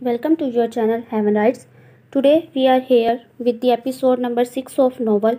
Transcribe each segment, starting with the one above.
welcome to your channel Heaven Rights. Today we are here with the episode number 6 of novel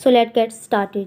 So let's get started.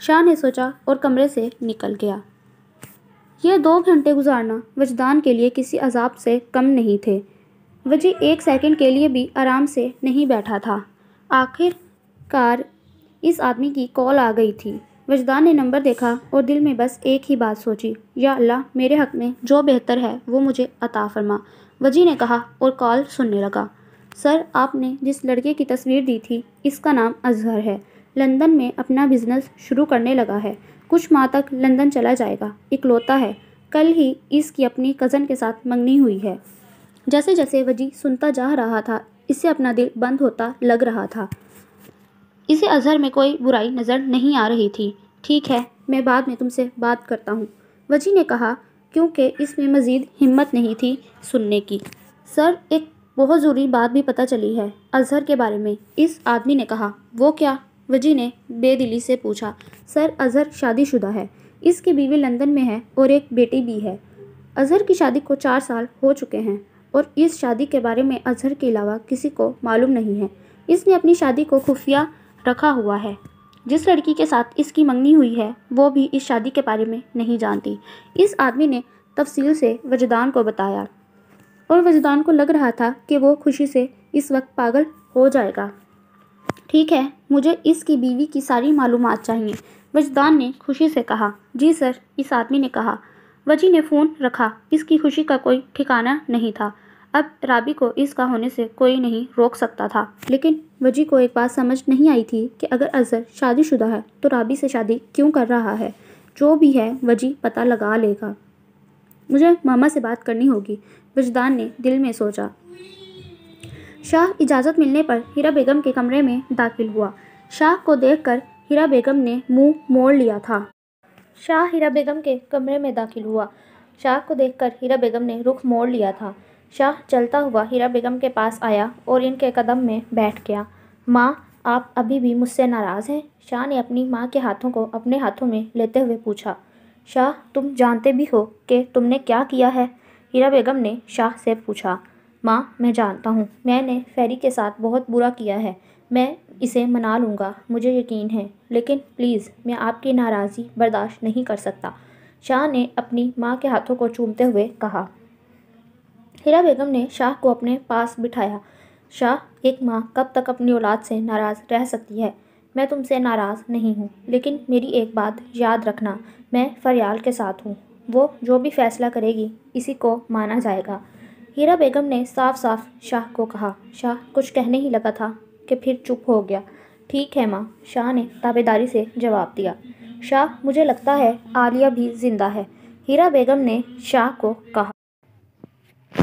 شاہ نے سوچا اور کمرے سے نکل گیا۔ یہ 2 گھنٹے گزارنا وجدان کے لیے کسی عذاب سے کم نہیں تھے۔ وجی 1 سیکنڈ کے لیے بھی آرام سے نہیں بیٹھا تھا۔ آخر کار اس آدمی کی کال آ گئی تھی۔ وجدان نے نمبر دیکھا اور دل میں بس ایک ہی بات سوچی، یا اللہ میرے حق میں جو بہتر ہے وہ مجھے عطا فرما۔ وجی نے کہا اور کال سننے لگا۔ سر، آپ نے جس لڑکے کی تصویر دی تھی اس کا نام اظہر ہے، لندن میں اپنا بزنس شروع کرنے لگا ہے، کچھ ماہ تک لندن چلا جائے گا، اکلوتا ہے، کل ہی اس کی اپنی کزن کے ساتھ منگنی ہوئی ہے۔ جیسے جیسے وجی سنتا جا رہا تھا اسے اپنا دل بند ہوتا لگ رہا تھا۔ اسے اظہر میں کوئی برائی نظر نہیں آ رہی تھی۔ ٹھیک ہے، میں بعد میں تم سے بات کرتا ہوں، وجی نے کہا، کیونکہ اس میں مزید ہمت نہیں تھی سننے کی۔ سر، ایک بہت ضروری بات بھی پتہ چلی ہے اظہر کے بارے میں، اس آدمی نے کہا۔ وہ کیا؟ وجی نے بے دلی سے پوچھا۔ سر، اظہر شادی شدہ ہے، اس کی بیوی لندن میں ہے اور ایک بیٹی بھی ہے۔ اظہر کی شادی کو 4 سال ہو چکے ہیں اور اس شادی کے بارے میں اظہر کے علاوہ کسی کو معلوم نہیں ہے۔ اس نے اپنی شادی کو خفیہ رکھا ہوا ہے۔ جس لڑکی کے ساتھ اس کی منگنی ہوئی ہے وہ بھی اس شادی کے بارے میں نہیں جانتی۔ اس آدمی نے تفصیل سے وجدان کو بتایا اور وجدان کو لگ رہا تھا کہ وہ خوشی سے اس وقت پاگل ہو جائے گا۔ ٹھیک ہے، مجھے اس کی بیوی کی ساری معلومات چاہیے، وجدان نے خوشی سے کہا۔ جی سر، اس آدمی نے کہا۔ وجی نے فون رکھا۔ اس کی خوشی کا کوئی ٹھکانہ نہیں تھا۔ اب رابی کو اس کا ہونے سے کوئی نہیں روک سکتا تھا، لیکن وجی کو ایک بات سمجھ نہیں آئی تھی کہ اگر اظہر شادی شدہ ہے تو رابی سے شادی کیوں کر رہا ہے؟ جو بھی ہے وجی پتہ لگا لے گا۔ مجھے ماما سے بات کرنی ہوگی، وجدان نے دل میں سوچا۔ شاہ اجازت ملنے پر ہیرا بیگم کے کمرے میں داخل ہوا۔ شاہ کو دیکھ کر ہیرا بیگم نے منہ موڑ لیا تھا۔ شاہ ہیرا بیگم کے کمرے میں داخل ہوا۔ شاہ کو دیکھ کر ہیرا بیگم نے رخ موڑ لیا تھا۔ شاہ چلتا ہوا ہیرا بیگم کے پاس آیا اور ان کے قدم میں بیٹھ گیا۔ ماں، آپ ابھی بھی مجھ سے ناراض ہیں؟ شاہ نے اپنی ماں کے ہاتھوں کو اپنے ہاتھوں میں لیتے ہوئے پوچھا۔ شاہ، تم جانتے بھی ہو کہ تم نے کیا کیا ہے؟ ہیرا بیگم نے شاہ سے پوچھا۔ ماں، میں جانتا ہوں، میں نے فیری کے ساتھ بہت برا کیا ہے، میں اسے منا لوں گا، مجھے یقین ہے، لیکن پلیز میں آپ کی ناراضی برداشت نہیں کر سکتا، شاہ نے اپنی ماں کے ہاتھوں کو چومتے ہوئے کہا۔ ہیرا بیگم نے شاہ کو اپنے پاس بٹھایا۔ شاہ، ایک ماں کب تک اپنی اولاد سے ناراض رہ سکتی ہے؟ میں تم سے ناراض نہیں ہوں، لیکن میری ایک بات یاد رکھنا، میں فریال کے ساتھ ہوں، وہ جو بھی فیصلہ کرے گی اسی کو مانا جائے گا۔ ہیرا بیگم نے صاف صاف شاہ کو کہا۔ شاہ کچھ کہنے ہی لگا تھا کہ پھر چپ ہو گیا۔ ٹھیک ہے ماں، شاہ نے تابعداری سے جواب دیا۔ شاہ، مجھے لگتا ہے عالیہ بھی زندہ ہے، ہیرا بیگم نے شاہ کو کہا۔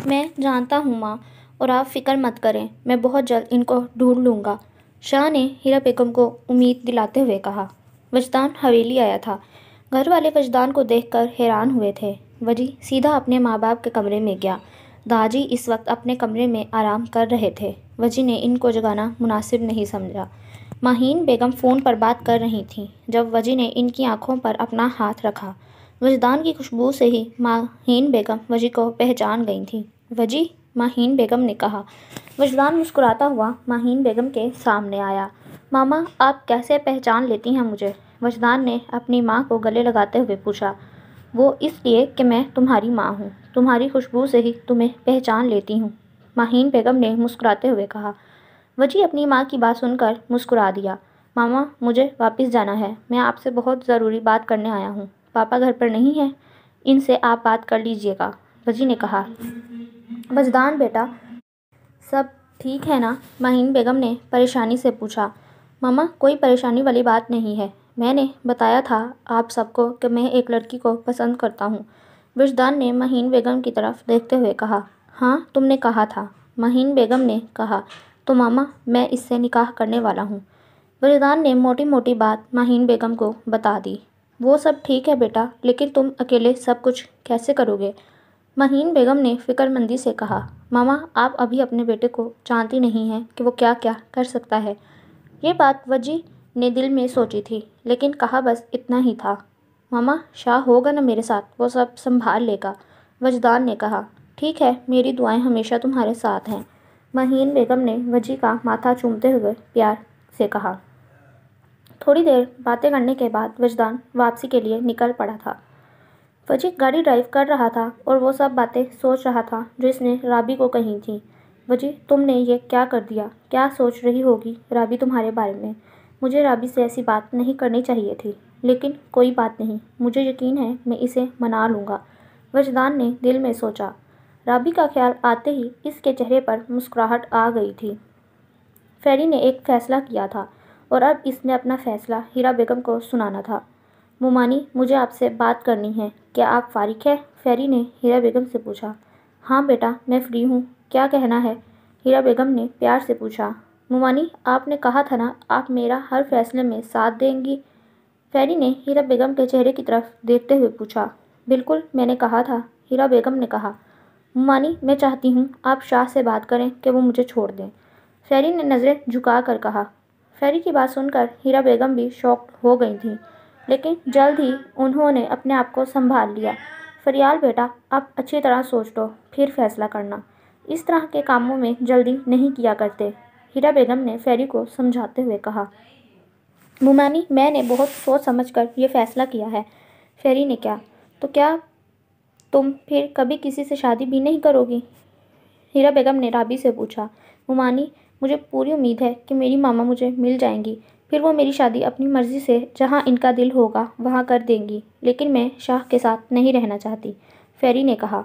میں جانتا ہوں ماں، اور آپ فکر مت کریں، میں بہت جلد ان کو ڈھونڈ لوں گا، شاہ نے ہیرا بیگم کو امید دلاتے ہوئے کہا۔ وجدان حویلی آیا تھا۔ گھر والے وجدان کو دیکھ کر حیران ہوئے تھے۔ وجی سیدھا اپنے ماں باپ کے کمرے میں گیا۔ داجی اس وقت اپنے کمرے میں آرام کر رہے تھے۔ وجی نے ان کو جگانا مناسب نہیں سمجھا۔ ماہین بیگم فون پر بات کر رہی تھیں جب وجی نے ان کی آنکھوں پر اپنا ہاتھ رکھا۔ وجدان کی خوشبو سے ہی ماہین بیگم وجی کو پہچان گئی تھیں۔ وجی، ماہین بیگم نے کہا۔ وجدان مسکراتا ہوا ماہین بیگم کے سامنے آیا۔ ماما، آپ کیسے پہچان لیتی ہیں مجھے؟ وجدان نے اپنی ماں کو گلے لگاتے ہوئے پوچھا۔ وہ اس لیے کہ میں تمہاری ماں ہوں، تمہاری خوشبو سے ہی تمہیں پہچان لیتی ہوں، ماہین بیگم نے مسکراتے ہوئے کہا۔ وجی اپنی ماں کی بات سن کر مسکرا دیا۔ ماما، مجھے واپس جانا ہے، میں آپ سے بہت ضروری بات کرنے آیا ہوں، پاپا گھر پر نہیں ہیں، ان سے آپ بات کر لیجئے گا، وجی نے کہا۔ وجدان بیٹا، سب ٹھیک ہے نا؟ ماہین بیگم نے پریشانی سے پوچھا۔ ماما، کوئی پریشانی والی بات نہیں ہے، میں نے بتایا تھا آپ سب کو کہ میں ایک لڑکی کو پسند کرتا ہوں، وجدان نے ماہین بیگم کی طرف دیکھتے ہوئے کہا۔ ہاں، تم نے کہا تھا، ماہین بیگم نے کہا، تو ماما میں اس سے نکاح کرنے والا ہوں، وجدان نے موٹی موٹی بات ماہین بیگم کو بتا دی۔ وہ سب ٹھیک ہے بیٹا، لیکن تم اکیلے سب کچھ کیسے کرو گے؟ ماہین بیگم نے فکر مندی سے کہا۔ ماما، آپ ابھی اپنے بیٹے کو جانتی نہیں ہیں کہ وہ کیا کیا کر سکتا ہے۔ یہ بات وجی نے دل میں سوچی تھی، لیکن کہا بس اتنا ہی تھا۔ ماما، شاہ ہوگا نا میرے ساتھ، وہ سب سنبھال لے گا، وجدان نے کہا۔ ٹھیک ہے، میری دعائیں ہمیشہ تمہارے ساتھ ہیں، ماہین بیگم نے وجی کا ماتھا چومتے ہوئے پیار سے کہا۔ تھوڑی دیر باتیں کرنے کے بعد وجدان واپسی کے لیے نکل پڑا تھا۔ وجید گاڑی ڈرائیو کر رہا تھا اور وہ سب باتیں سوچ رہا تھا جو اس نے رابی کو کہی تھیں۔ وجید، تم نے یہ کیا کر دیا؟ کیا سوچ رہی ہوگی رابی تمہارے بارے میں؟ مجھے رابی سے ایسی بات نہیں کرنی چاہیے تھی، لیکن کوئی بات نہیں، مجھے یقین ہے میں اسے منا لوں گا، وجدان نے دل میں سوچا۔ رابی کا خیال آتے ہی اس کے چہرے پر مسکراہٹ آ گئی تھی۔ فیری نے ایک فیصلہ کیا تھا اور اب اس نے اپنا فیصلہ ہیرا بیگم کو سنانا تھا۔ مومانی، مجھے آپ سے بات کرنی ہے، کیا آپ فارغ ہیں؟ فیری نے ہیرا بیگم سے پوچھا۔ ہاں بیٹا، میں فری ہوں، کیا کہنا ہے؟ ہیرا بیگم نے پیار سے پوچھا۔ مومانی، آپ نے کہا تھا نا آپ میرا ہر فیصلے میں ساتھ دیں گی؟ فیری نے ہیرا بیگم کے چہرے کی طرف دیکھتے ہوئے پوچھا۔ بالکل، میں نے کہا تھا، ہیرا بیگم نے کہا۔ مومانی، میں چاہتی ہوں آپ شاہ سے بات کریں کہ وہ مجھے چھوڑ دیں، فیری نے نظریں جھکا کر کہا۔ فیری کی بات سن کر ہیرا بیگم بھی شاک ہو گئی تھیں، لیکن جلد ہی انہوں نے اپنے آپ کو سنبھال لیا۔ فریال بیٹا، آپ اچھی طرح سوچ لو پھر فیصلہ کرنا، اس طرح کے کاموں میں جلدی نہیں کیا کرتے، ہیرا بیگم نے فیری کو سمجھاتے ہوئے کہا۔ مومانی، میں نے بہت سوچ سمجھ کر یہ فیصلہ کیا ہے۔ فیری نے کیا؟ تو کیا تم پھر کبھی کسی سے شادی بھی نہیں کرو گی؟ ہیرا بیگم نے رابی سے پوچھا۔ مومانی، مجھے پوری امید ہے کہ میری ماما مجھے مل جائیں گی، پھر وہ میری شادی اپنی مرضی سے جہاں ان کا دل ہوگا وہاں کر دیں گی، لیکن میں شاہ کے ساتھ نہیں رہنا چاہتی، فیری نے کہا۔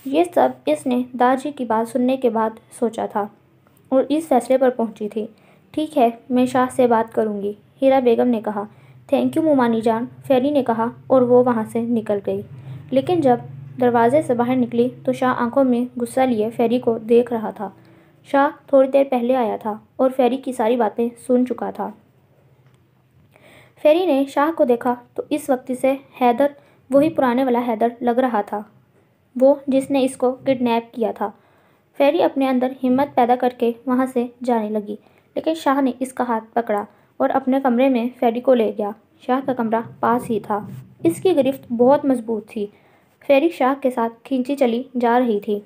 یہ سب اس نے داجی کی بات سننے کے بعد سوچا تھا اور اس فیصلے پر پہنچی تھی۔ ٹھیک ہے، میں شاہ سے بات کروں گی، ہیرا بیگم نے کہا۔ Thank you Nomani John, ferry نے کہا اور وہ وہاں سے نکل گئی۔ لیکن جب دروازے سے باہر نکلی تو شاہ آنکھوں میں غصہ لیے فیری کو دیکھ رہا تھا۔ شاہ تھوڑی دیر پہلے آیا تھا اور فیری کی ساری باتیں سن چکا تھا۔ فیری نے شاہ کو دیکھا تو اس وقت سے حیدر وہی پرانے والا حیدر لگ رہا تھا، وہ جس نے اس کو کڈنیپ کیا تھا۔ فیری اپنے اندر ہمت پیدا کر کے وہاں سے جانے لگی، لیکن شاہ نے اس کا ہاتھ پکڑا اور اپنے کمرے میں فیری کو لے گیا۔ شاہ کا کمرہ پاس ہی تھا، اس کی گرفت بہت مضبوط تھی۔ فیری شاہ کے ساتھ کھینچی چلی جا رہی تھی۔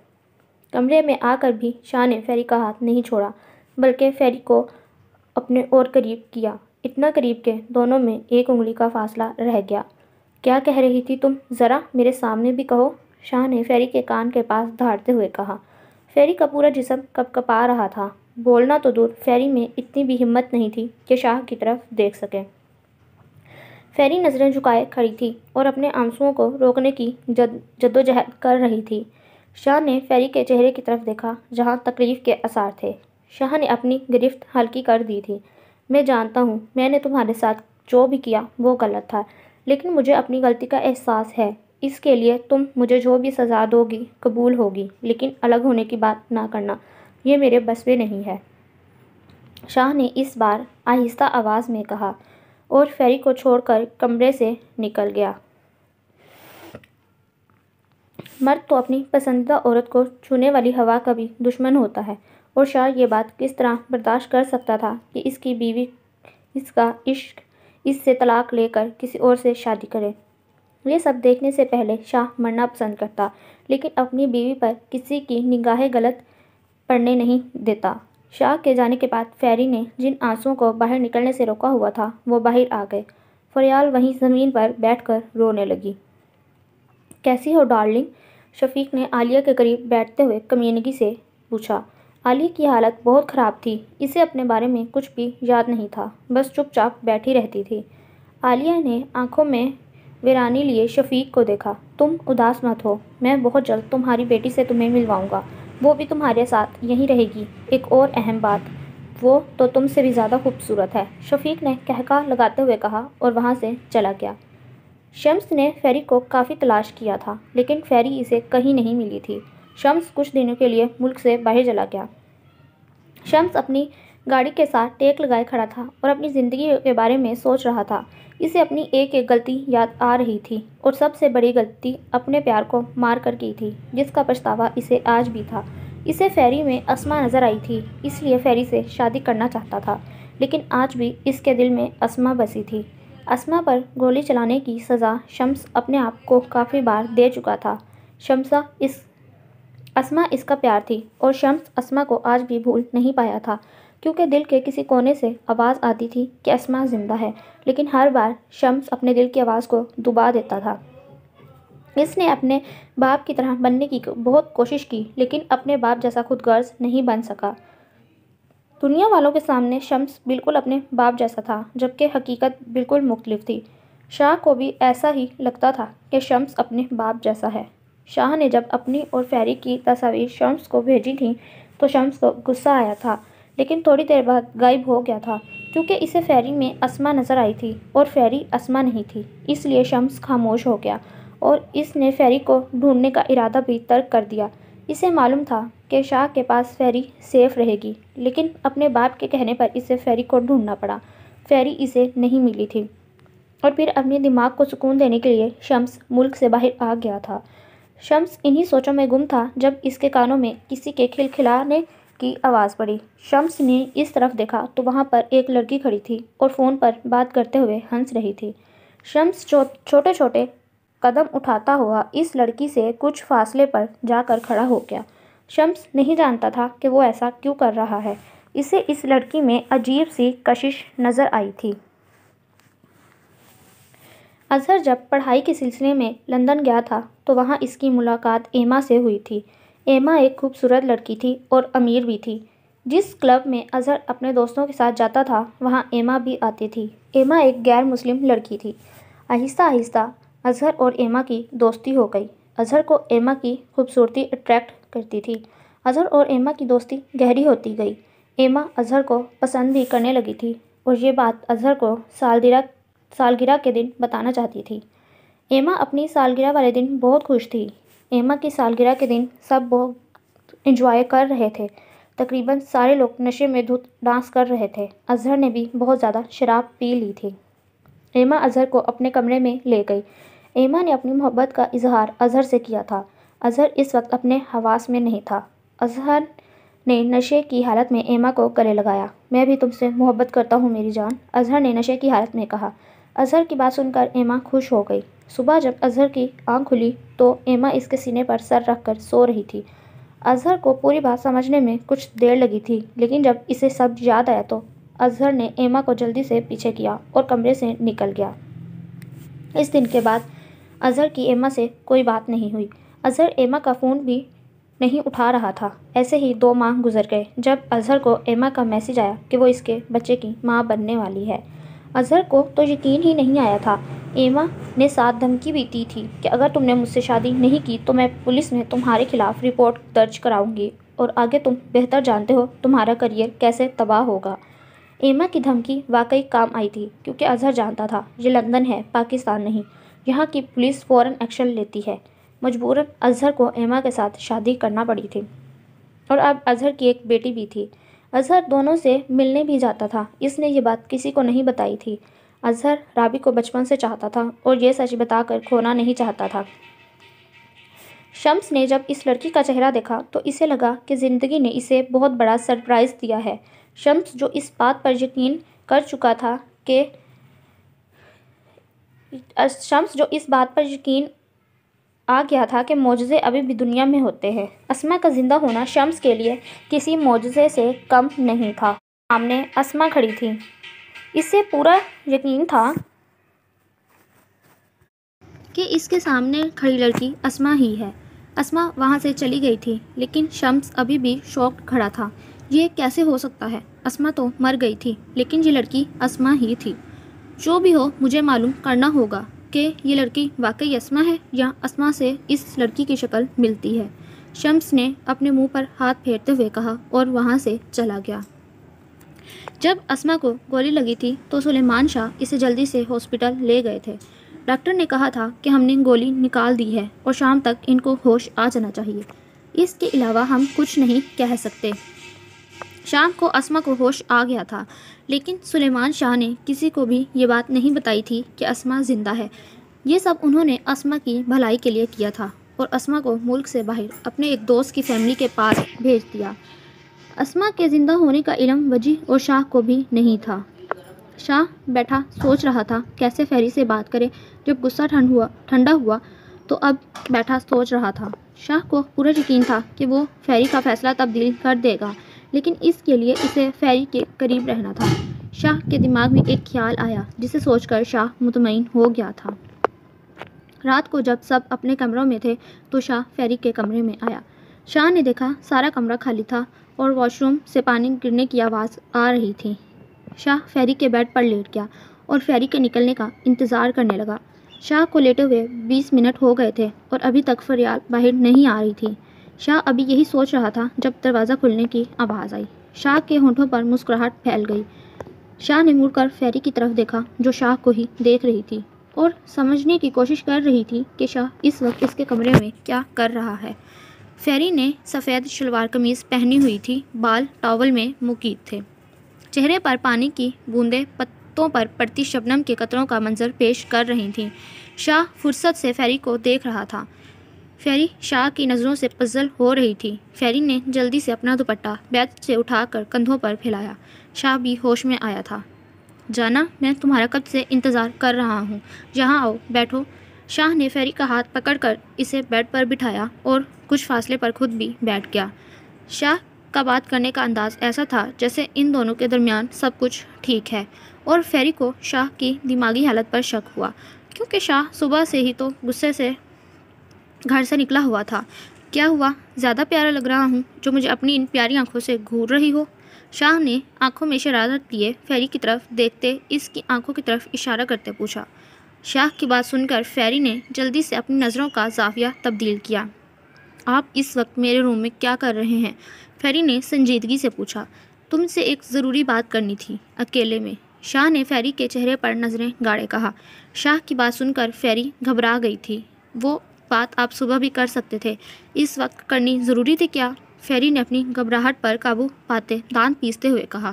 کمرے میں آ کر بھی شاہ نے فیری کا ہاتھ نہیں چھوڑا، بلکہ فیری کو اپنے اور قریب کیا، اتنا قریب کہ دونوں میں ایک انگلی کا فاصلہ رہ گیا۔ کیا کہہ رہی تھی تم؟ ذرا میرے سامنے بھی کہو، شاہ نے فیری کے کان کے پاس دھاڑتے ہوئے کہا۔ فیری کا پورا جسم کپکپا رہا تھا، بولنا تو دور، فیری میں اتنی بھی ہمت نہیں تھی کہ شاہ کی طرف دیکھ سکے۔ فیری نظریں جھکائے کھڑی تھی اور اپنے آنسوؤں کو روکنے کی جدوجہد کر رہی تھی۔ شاہ نے فیری کے چہرے کی طرف دیکھا جہاں تکلیف کے آثار تھے۔ شاہ نے اپنی گرفت ہلکی کر دی تھی۔ میں جانتا ہوں میں نے تمہارے ساتھ جو بھی کیا وہ غلط تھا، لیکن مجھے اپنی غلطی کا احساس ہے، اس کے لیے تم مجھے جو بھی سزا دو گی قبول ہوگی، لیکن الگ ہونے کی بات نہ کرنا، یہ میرے بس میں نہیں ہے، شاہ نے اس بار آہستہ آواز میں کہا اور فیری کو چھوڑ کر کمرے سے نکل گیا۔ مرد تو اپنی پسندیدہ عورت کو چھونے والی ہوا کا بھی دشمن ہوتا ہے، اور شاہ یہ بات کس طرح برداشت کر سکتا تھا کہ اس کی بیوی اس کا عشق اس سے طلاق لے کر کسی اور سے شادی کرے۔ یہ سب دیکھنے سے پہلے شاہ مرنا پسند کرتا، لیکن اپنی بیوی پر کسی کی نگاہ غلط پڑنے نہیں دیتا۔ شاہ کے جانے کے بعد فیری نے جن آنسوؤں کو باہر نکلنے سے روکا ہوا تھا وہ باہر آ گئے۔ فریال وہیں زمین پر بیٹھ کر رونے لگی۔ کیسی ہو ڈارلنگ؟ شفیق نے عالیہ کے قریب بیٹھتے ہوئے کمینگی سے پوچھا۔ عالیہ کی حالت بہت خراب تھی، اسے اپنے بارے میں کچھ بھی یاد نہیں تھا، بس چپ چاپ بیٹھی رہتی تھی۔ عالیہ نے آنکھوں میں ویرانی لیے شفیق کو دیکھا۔ تم اداس مت ہو، میں بہت جلد تمہاری بیٹی سے تمہیں ملواؤں گا، وہ بھی تمہارے ساتھ یہیں رہے گی۔ ایک اور اہم بات، وہ تو تم سے بھی زیادہ خوبصورت ہے، شفیق نے قہقہہ لگاتے ہوئے کہا اور وہاں سے چلا گیا۔ شمس نے فیری کو کافی تلاش کیا تھا، لیکن فیری اسے کہیں نہیں ملی تھی۔ شمس کچھ دنوں کے لیے ملک سے باہر چلا گیا۔ شمس اپنی گاڑی کے ساتھ ٹیک لگائے کھڑا تھا اور اپنی زندگی کے بارے میں سوچ رہا تھا۔ اسے اپنی ایک ایک غلطی یاد آ رہی تھی، اور سب سے بڑی غلطی اپنے پیار کو مار کر کی تھی، جس کا پچھتاوا اسے آج بھی تھا۔ اسے فیری میں اسما نظر آئی تھی، اس لیے فیری سے شادی کرنا چاہتا تھا، لیکن آج بھی اس کے دل میں اسما بسی تھی۔ اسما پر گولی چلانے کی سزا شمس اپنے آپ کو کافی بار دے چکا تھا۔ اسما اس کا پیار تھی، اور شمس اسما کو آج بھی بھول نہیں پایا تھا، کیونکہ دل کے کسی کونے سے آواز آتی تھی کہ اسما زندہ ہے، لیکن ہر بار شمس اپنے دل کی آواز کو دبا دیتا تھا۔ اس نے اپنے باپ کی طرح بننے کی بہت کوشش کی، لیکن اپنے باپ جیسا خود غرض نہیں بن سکا۔ دنیا والوں کے سامنے شمس بالکل اپنے باپ جیسا تھا، جبکہ حقیقت بالکل مختلف تھی۔ شاہ کو بھی ایسا ہی لگتا تھا کہ شمس اپنے باپ جیسا ہے۔ شاہ نے جب اپنی اور فیری کی تصاویر شمس کو بھیجی تھیں تو شمس کو غصہ آیا تھا، لیکن تھوڑی دیر بعد غائب ہو گیا تھا، کیونکہ اسے فیری میں اسما نظر آئی تھی اور فیری اسما نہیں تھی۔ اس لیے شمس خاموش ہو گیا اور اس نے فیری کو ڈھونڈنے کا ارادہ بھی ترک کر دیا۔ اسے معلوم تھا کہ شاہ کے پاس فیری سیف رہے گی، لیکن اپنے باپ کے کہنے پر اسے فیری کو ڈھونڈنا پڑا۔ فیری اسے نہیں ملی تھی اور پھر اپنے دماغ کو سکون دینے کے لیے شمس ملک سے باہر آ گیا تھا۔ شمس انہی سوچوں میں گم تھا جب اس کے کانوں میں کسی کے کھلکھلانے کی آواز پڑی۔ شمس نے اس طرف دیکھا تو وہاں پر ایک لڑکی کھڑی تھی اور فون پر بات کرتے ہوئے ہنس رہی تھی۔ شمس چھوٹے چھوٹے قدم اٹھاتا ہوا اس لڑکی سے کچھ فاصلے پر جا کر کھڑا ہو گیا۔ شمس نہیں جانتا تھا کہ وہ ایسا کیوں کر رہا ہے۔ اسے اس لڑکی میں عجیب سی کشش نظر آئی تھی۔ اظہر جب پڑھائی کے سلسلے میں لندن گیا تھا تو وہاں اس کی ملاقات ایما سے ہوئی تھی۔ ایما ایک خوبصورت لڑکی تھی اور امیر بھی تھی۔ جس کلب میں اظہر اپنے دوستوں کے ساتھ جاتا تھا وہاں ایما بھی آتی تھی۔ ایما ایک غیر مسلم لڑکی تھی۔ آہستہ آہستہ اظہر اور ایما کی دوستی ہو گئی۔ اظہر کو ایما کی خوبصورتی اٹریکٹ کرتی تھی۔ اظہر اور ایما کی دوستی گہری ہوتی گئی۔ ایما اظہر کو پسند بھی کرنے لگی تھی اور یہ بات اظہر کو سالگرہ کے دن بتانا چاہتی تھی۔ ایما اپنی سالگرہ والے دن بہت خوش تھی۔ ایما کی سالگرہ کے دن سب بہت انجوائے کر رہے تھے۔ تقریباً سارے لوگ نشے میں دھت ڈانس کر رہے تھے۔ اظہر نے بھی بہت زیادہ شراب پی لی تھی۔ ایما اظہر کو اپنے کمرے میں لے گئی۔ ایما نے اپنی محبت کا اظہار اظہر سے کیا تھا۔ اظہر اس وقت اپنے حواس میں نہیں تھا۔ اظہر نے نشے کی حالت میں ایما کو گلے لگایا۔ میں بھی تم سے محبت کرتا ہوں میری جان، اظہر نے نشے کی حالت میں کہا۔ اظہر کی بات سن کر ایما خوش ہو گئی۔ صبح جب اظہر کی آنکھ کھلی تو ایما اس کے سینے پر سر رکھ کر سو رہی تھی۔ اظہر کو پوری بات سمجھنے میں کچھ دیر لگی تھی، لیکن جب اسے سب یاد آیا تو اظہر نے ایما کو جلدی سے پیچھے کیا اور کمرے سے نکل گیا۔ اس دن کے بعد اظہر کی ایما سے کوئی بات نہیں ہوئی۔ اظہر ایما کا فون بھی نہیں اٹھا رہا تھا۔ ایسے ہی 2 ماہ گزر گئے جب اظہر کو ایما کا میسج آیا کہ وہ اس کے بچے کی ماں بننے والی ہے۔ اظہر کو تو یقین ہی نہیں آیا تھا۔ ایما نے ساتھ دھمکی بھی دی تھی کہ اگر تم نے مجھ سے شادی نہیں کی تو میں پولیس میں تمہارے خلاف رپورٹ درج کراؤں گی اور آگے تم بہتر جانتے ہو تمہارا کیریئر کیسے تباہ ہوگا۔ ایما کی دھمکی واقعی کام آئی تھی، کیونکہ اظہر جانتا تھا یہ لندن ہے، پاکستان نہیں۔ یہاں کی پولیس فوراً ایکشن لیتی ہے۔ مجبوراً اظہر کو ایما کے ساتھ شادی کرنا پڑی تھی اور اب اظہر کی ایک بیٹی بھی تھی۔ اظہر دونوں سے ملنے بھی جاتا تھا۔ اس نے یہ بات کسی کو نہیں بتائی تھی۔ اظہر رابی کو بچپن سے چاہتا تھا اور یہ سچ بتا کر کھونا نہیں چاہتا تھا۔ شمس نے جب اس لڑکی کا چہرہ دیکھا تو اسے لگا کہ زندگی نے اسے بہت بڑا سرپرائز دیا ہے۔ شمس جو اس بات پر یقین آ گیا تھا کہ معجزے ابھی بھی دنیا میں ہوتے ہیں۔ اسما کا زندہ ہونا شمس کے لیے کسی معجزے سے کم نہیں تھا۔ سامنے اسما کھڑی تھی۔ اسے پورا یقین تھا کہ اس کے سامنے کھڑی لڑکی اسما ہی ہے۔ اسما وہاں سے چلی گئی تھی، لیکن شمس ابھی بھی شاکڈ کھڑا تھا۔ یہ کیسے ہو سکتا ہے؟ اسما تو مر گئی تھی، لیکن یہ لڑکی اسما ہی تھی۔ جو بھی ہو مجھے معلوم کرنا ہوگا کہ یہ لڑکی واقعی اسما ہے یا اسما سے اس لڑکی کی شکل ملتی ہے، شمس نے اپنے منہ پر ہاتھ پھیرتے ہوئے کہا اور وہاں سے چلا گیا۔ جب اسما کو گولی لگی تھی تو سلیمان شاہ اسے جلدی سے ہاسپٹل لے گئے تھے۔ ڈاکٹر نے کہا تھا کہ ہم نے گولی نکال دی ہے اور شام تک ان کو ہوش آ جانا چاہیے۔ اس کے علاوہ ہم کچھ نہیں کہہ سکتے۔ شام کو اسما کو ہوش آ گیا تھا، لیکن سلیمان شاہ نے کسی کو بھی یہ بات نہیں بتائی تھی کہ اسما زندہ ہے۔ یہ سب انہوں نے اسما کی بھلائی کے لیے کیا تھا اور اسما کو ملک سے باہر اپنے ایک دوست کی فیملی کے پاس بھیج دیا۔ اسما کے زندہ ہونے کا علم وجی اور شاہ کو بھی نہیں تھا۔ شاہ بیٹھا سوچ رہا تھا کیسے فیری سے بات کرے۔ جب غصہ ٹھنڈا ہوا تو اب بیٹھا سوچ رہا تھا۔ شاہ کو پورا یقین تھا کہ وہ فیری کا فیصلہ تبدیل کر دے گا، لیکن اس کے لیے اسے فیری کے قریب رہنا تھا۔ شاہ کے دماغ میں ایک خیال آیا جسے سوچ کر شاہ مطمئن ہو گیا تھا۔ رات کو جب سب اپنے کمروں میں تھے تو شاہ فیری کے کمرے میں آیا۔ شاہ نے دیکھا سارا کمرہ خالی تھا اور واش روم سے پانی گرنے کی آواز آ رہی تھی۔ شاہ فیری کے بیڈ پر لیٹ گیا اور فیری کے نکلنے کا انتظار کرنے لگا۔ شاہ کو لیٹے ہوئے 20 منٹ ہو گئے تھے اور ابھی تک فریال باہر نہیں آ رہی تھی۔ شاہ ابھی یہی سوچ رہا تھا جب دروازہ کھلنے کی آواز آئی۔ شاہ کے ہونٹوں پر مسکراہٹ پھیل گئی۔ شاہ نے مڑ کر فیری کی طرف دیکھا جو شاہ کو ہی دیکھ رہی تھی اور سمجھنے کی کوشش کر رہی تھی کہ شاہ اس وقت اس کے کمرے میں کیا کر رہا ہے۔ فیری نے سفید شلوار قمیض پہنی ہوئی تھی، بال ٹاول میں مقید تھے، چہرے پر پانی کی بوندیں پتوں پر پڑتی شبنم کے قطروں کا منظر پیش کر رہی تھیں۔ شاہ فرصت سے فیری کو دیکھ رہا تھا۔ فیری شاہ کی نظروں سے پزل ہو رہی تھی۔ فیری نے جلدی سے اپنا دوپٹہ بیڈ سے اٹھا کر کندھوں پر پھیلایا۔ شاہ بھی ہوش میں آیا تھا۔ جانا، میں تمہارا کب سے انتظار کر رہا ہوں، یہاں آؤ، بیٹھو۔ شاہ نے فیری کا ہاتھ پکڑ کر اسے بیڈ پر بٹھایا اور کچھ فاصلے پر خود بھی بیٹھ گیا۔ شاہ کا بات کرنے کا انداز ایسا تھا جیسے ان دونوں کے درمیان سب کچھ ٹھیک ہے، اور فیری کو شاہ کی دماغی حالت پر شک ہوا، کیونکہ شاہ صبح سے ہی تو غصے سے گھر سے نکلا ہوا تھا۔ کیا ہوا؟ زیادہ پیارا لگ رہا ہوں جو مجھے اپنی ان پیاری آنکھوں سے گھور رہی ہو؟ شاہ نے آنکھوں میں شرارت لیے فیری کی طرف دیکھتے اس کی آنکھوں کی طرف اشارہ کرتے پوچھا۔ شاہ کی بات سن کر فیری نے جلدی سے اپنی نظروں کا زاویہ تبدیل کیا۔ آپ اس وقت میرے روم میں کیا کر رہے ہیں؟ فیری نے سنجیدگی سے پوچھا۔ تم سے ایک ضروری بات کرنی تھی، اکیلے میں، شاہ نے فیری کے چہرے پر نظریں گاڑے کہا۔ شاہ کی بات سن کر فیری گھبرا گئی تھی۔ وہ بات آپ صبح بھی کر سکتے تھے، اس وقت کرنی ضروری تھی کیا؟ فیری نے اپنی گھبراہٹ پر قابو پاتے دانت پیستے ہوئے کہا۔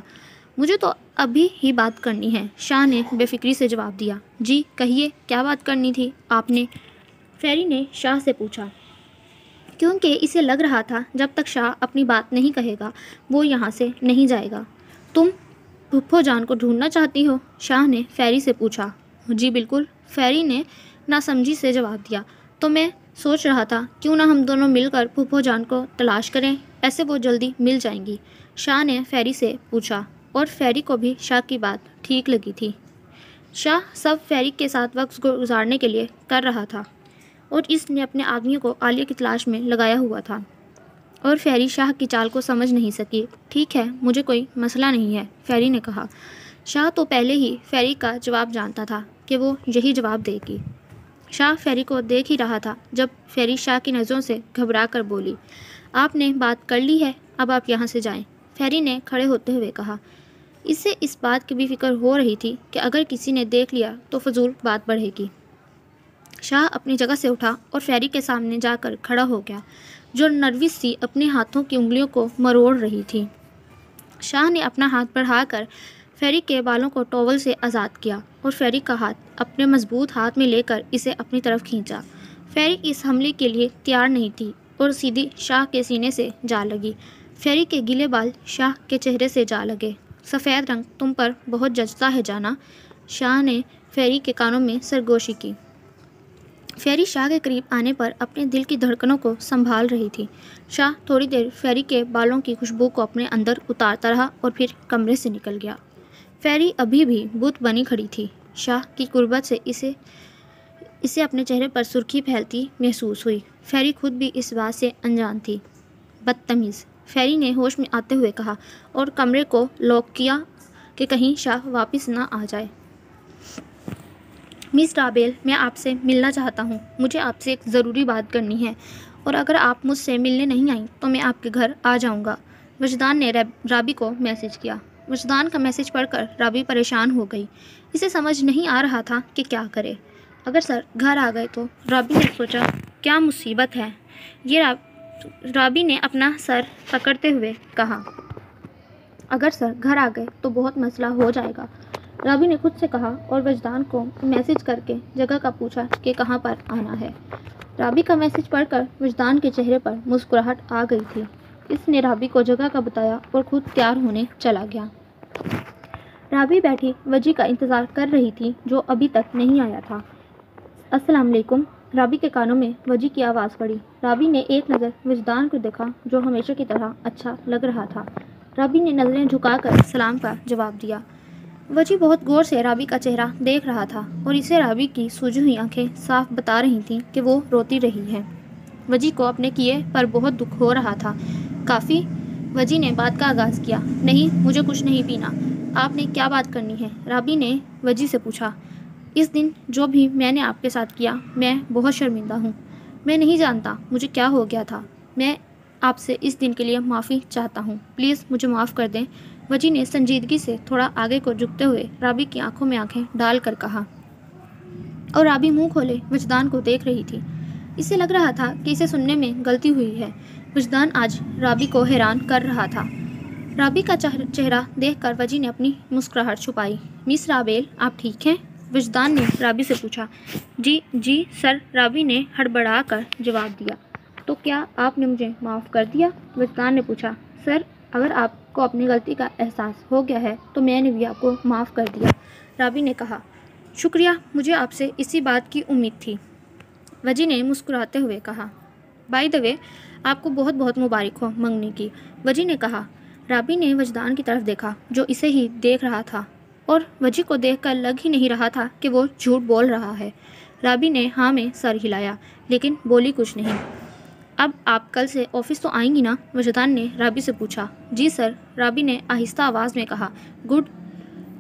مجھے تو ابھی ہی بات کرنی ہے، شاہ نے بے فکری سے جواب دیا۔ جی کہیے، کیا بات کرنی تھی آپ نے؟ فیری نے شاہ سے پوچھا، کیونکہ اسے لگ رہا تھا جب تک شاہ اپنی بات نہیں کہے گا وہ یہاں سے نہیں جائے گا۔ تم پھپھو جان کو ڈھونڈنا چاہتی ہو؟ شاہ نے فیری سے پوچھا۔ جی بالکل، فیری نے ناسمجھی سے جواب دیا۔ تو میں سوچ رہا تھا کیوں نہ ہم دونوں مل کر پھپھو جان کو تلاش کریں، ایسے وہ جلدی مل جائیں گی، شاہ نے فیری سے پوچھا، اور فیری کو بھی شاہ کی بات ٹھیک لگی تھی۔ شاہ سب فیری کے ساتھ وقت گزارنے کے لیے کر رہا تھا اور اس نے اپنے آدمیوں کو عالیہ کی تلاش میں لگایا ہوا تھا، اور فیری شاہ کی چال کو سمجھ نہیں سکی۔ ٹھیک ہے، مجھے کوئی مسئلہ نہیں ہے، فیری نے کہا۔ شاہ تو پہلے ہی فیری کا جواب جانتا تھا کہ وہ یہی جواب دے گی۔ شاہ فیری کو دیکھ ہی رہا تھا جب فیری شاہ کی نظروں سے گھبرا کر بولی، آپ نے بات کر لی ہے، اب آپ یہاں سے جائیں، فیری نے کھڑے ہوتے ہوئے کہا۔ اسے اس بات کی بھی فکر ہو رہی تھی کہ اگر کسی نے دیکھ لیا تو فضول بات بڑھے گی۔ شاہ اپنی جگہ سے اٹھا اور فیری کے سامنے جا کر کھڑا ہو گیا، جو نروس سی اپنے ہاتھوں کی انگلیوں کو مروڑ رہی تھی۔ شاہ نے اپنا ہاتھ بڑھا کر فیری کے بالوں کو ٹاول سے آزاد کیا اور فیری کا ہاتھ اپنے مضبوط ہاتھ میں لے کر اسے اپنی طرف کھینچا۔ فیری اس حملے کے لیے تیار نہیں تھی اور سیدھی شاہ کے سینے سے جا لگی۔ فیری کے گیلے بال شاہ کے چہرے سے جا لگے۔ سفید رنگ تم پر بہت جچتا ہے جانا، شاہ نے فیری کے کانوں میں سرگوشی کی۔ فیری شاہ کے قریب آنے پر اپنے دل کی دھڑکنوں کو سنبھال رہی تھی۔ شاہ تھوڑی دیر فیری کے بالوں کی خوشبو کو اپنے اندر اتارتا رہا اور پھر کمرے سے نکل گیا۔ فیری ابھی بھی بت بنی کھڑی تھی۔ شاہ کی قربت سے اسے اپنے چہرے پر سرخی پھیلتی محسوس ہوئی۔ فیری خود بھی اس بات سے انجان تھی۔ بدتمیز، فیری نے ہوش میں آتے ہوئے کہا اور کمرے کو لاک کیا کہ کہیں شاہ واپس نہ آ جائے۔ مس رابیل، میں آپ سے ملنا چاہتا ہوں، مجھے آپ سے ایک ضروری بات کرنی ہے، اور اگر آپ مجھ سے ملنے نہیں آئیں تو میں آپ کے گھر آ جاؤں گا، وجدان نے رابی کو میسج کیا۔ وجدان کا میسج پڑھ کر رابی پریشان ہو گئی۔ اسے سمجھ نہیں آ رہا تھا کہ کیا کرے۔ اگر سر گھر آ گئے تو؟ رابی نے سوچا، کیا مصیبت ہے یہ؟ رابی نے اپنا سر پکڑتے ہوئے کہا، اگر سر گھر آ گئے تو بہت مسئلہ ہو جائے گا، رابی نے خود سے کہا، اور وجدان کو میسج کر کے جگہ کا پوچھا کہ کہاں پر آنا ہے۔ رابی کا میسج پڑھ کر وجدان کے چہرے پر مسکراہٹ آ گئی تھی۔ اس نے رابی کو جگہ کا بتایا اور خود تیار ہونے چلا گیا۔ رابی بیٹھی وجی کا انتظار کر رہی تھی جو ابھی تک نہیں آیا تھا۔ السلام علیکم، رابی کے کانوں میں وجی کی آواز پڑی۔ رابی نے ایک نظر وجدان کو دیکھا جو ہمیشہ کی طرح اچھا لگ رہا تھا۔ رابی نے نظریں جھکا کر سلام کا جواب دیا۔ وجی بہت غور سے رابی کا چہرہ دیکھ رہا تھا اور اسے رابی کی سوجی ہوئی آنکھیں صاف بتا رہی تھیں کہ وہ روتی رہی ہے۔ وجی کو اپنے کیے پر بہت دکھ ہو رہا تھا۔ کافی؟ وجی نے بات کا آغاز کیا۔ نہیں، مجھے کچھ نہیں پینا۔ آپ نے کیا بات کرنی ہے؟ رابی نے وجی سے پوچھا۔ اس دن جو بھی میں نے آپ کے ساتھ کیا، میں بہت شرمندہ ہوں۔ میں نہیں جانتا مجھے کیا ہو گیا تھا۔ میں آپ سے اس دن کے لیے معافی چاہتا ہوں۔ پلیز مجھے معاف کر دیں۔ وجی نے سنجیدگی سے تھوڑا آگے کو جھکتے ہوئے رابی کی آنکھوں میں آنکھیں ڈال کر کہا، اور رابی منہ کھولے وجدان کو دیکھ رہی تھی۔ اسے لگ رہا تھا کہ اسے سننے میں غلطی ہوئی ہے۔ وجدان آج رابی کو حیران کر رہا تھا۔ رابی کا چہرہ دیکھ کر وجی نے اپنی مسکراہٹ چھپائی۔ مس رابیل، آپ ٹھیک ہیں؟ وجدان نے رابی سے پوچھا۔ جی سر، رابی نے ہڑبڑا کر جواب دیا۔ تو کیا آپ نے مجھے معاف کر دیا؟ وجدان نے پوچھا۔ سر، اگر آپ کو اپنی غلطی کا احساس ہو گیا ہے تو میں نے بھی آپ کو معاف کر دیا، رابی نے کہا۔ شکریہ، مجھے آپ سے اسی بات کی امید تھی، وجی نے مسکراتے ہوئے کہا۔ بائی دا وے، آپ کو بہت بہت مبارک ہو منگنی کی، وجی نے کہا۔ رابی نے وجدان کی طرف دیکھا جو اسے ہی دیکھ رہا تھا اور وجی کو دیکھ کر لگ ہی نہیں رہا تھا کہ وہ جھوٹ بول رہا ہے۔ رابی نے ہاں میں سر ہلایا لیکن بولی کچھ نہیں۔ اب آپ کل سے آفس تو آئیں گی نا؟ وجدان نے رابی سے پوچھا۔ جی سر، رابی نے آہستہ آواز میں کہا۔ گڈ،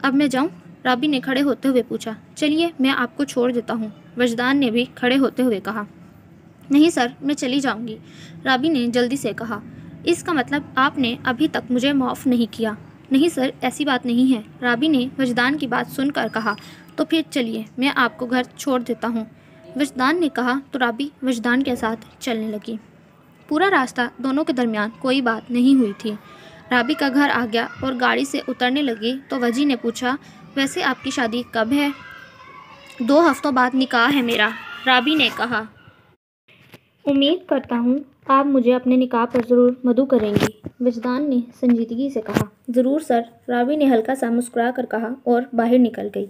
اب میں جاؤں؟ رابی نے کھڑے ہوتے ہوئے پوچھا۔ چلیے، میں آپ کو چھوڑ دیتا ہوں، وجدان نے بھی کھڑے ہوتے ہوئے کہا۔ نہیں سر، میں چلی جاؤں گی، رابی نے جلدی سے کہا۔ اس کا مطلب آپ نے ابھی تک مجھے معاف نہیں کیا؟ نہیں سر، ایسی بات نہیں ہے، رابی نے وجدان کی بات سن کر کہا۔ تو پھر چلیے، میں آپ کو گھر چھوڑ دیتا ہوں، وجدان نے کہا تو رابی وجدان کے ساتھ چلنے لگی۔ پورا راستہ دونوں کے درمیان کوئی بات نہیں ہوئی تھی۔ رابی کا گھر آ گیا اور گاڑی سے اترنے لگی تو وجی نے پوچھا، ویسے آپ کی شادی کب ہے؟ 2 ہفتوں بعد نکاح ہے میرا، رابی نے کہا۔ امید کرتا ہوں آپ مجھے اپنے نکاح پر ضرور مدعو کریں گی، وجدان نے سنجیدگی سے کہا۔ ضرور سر، رابی نے ہلکا سا مسکرا کر کہا اور باہر نکل گئی۔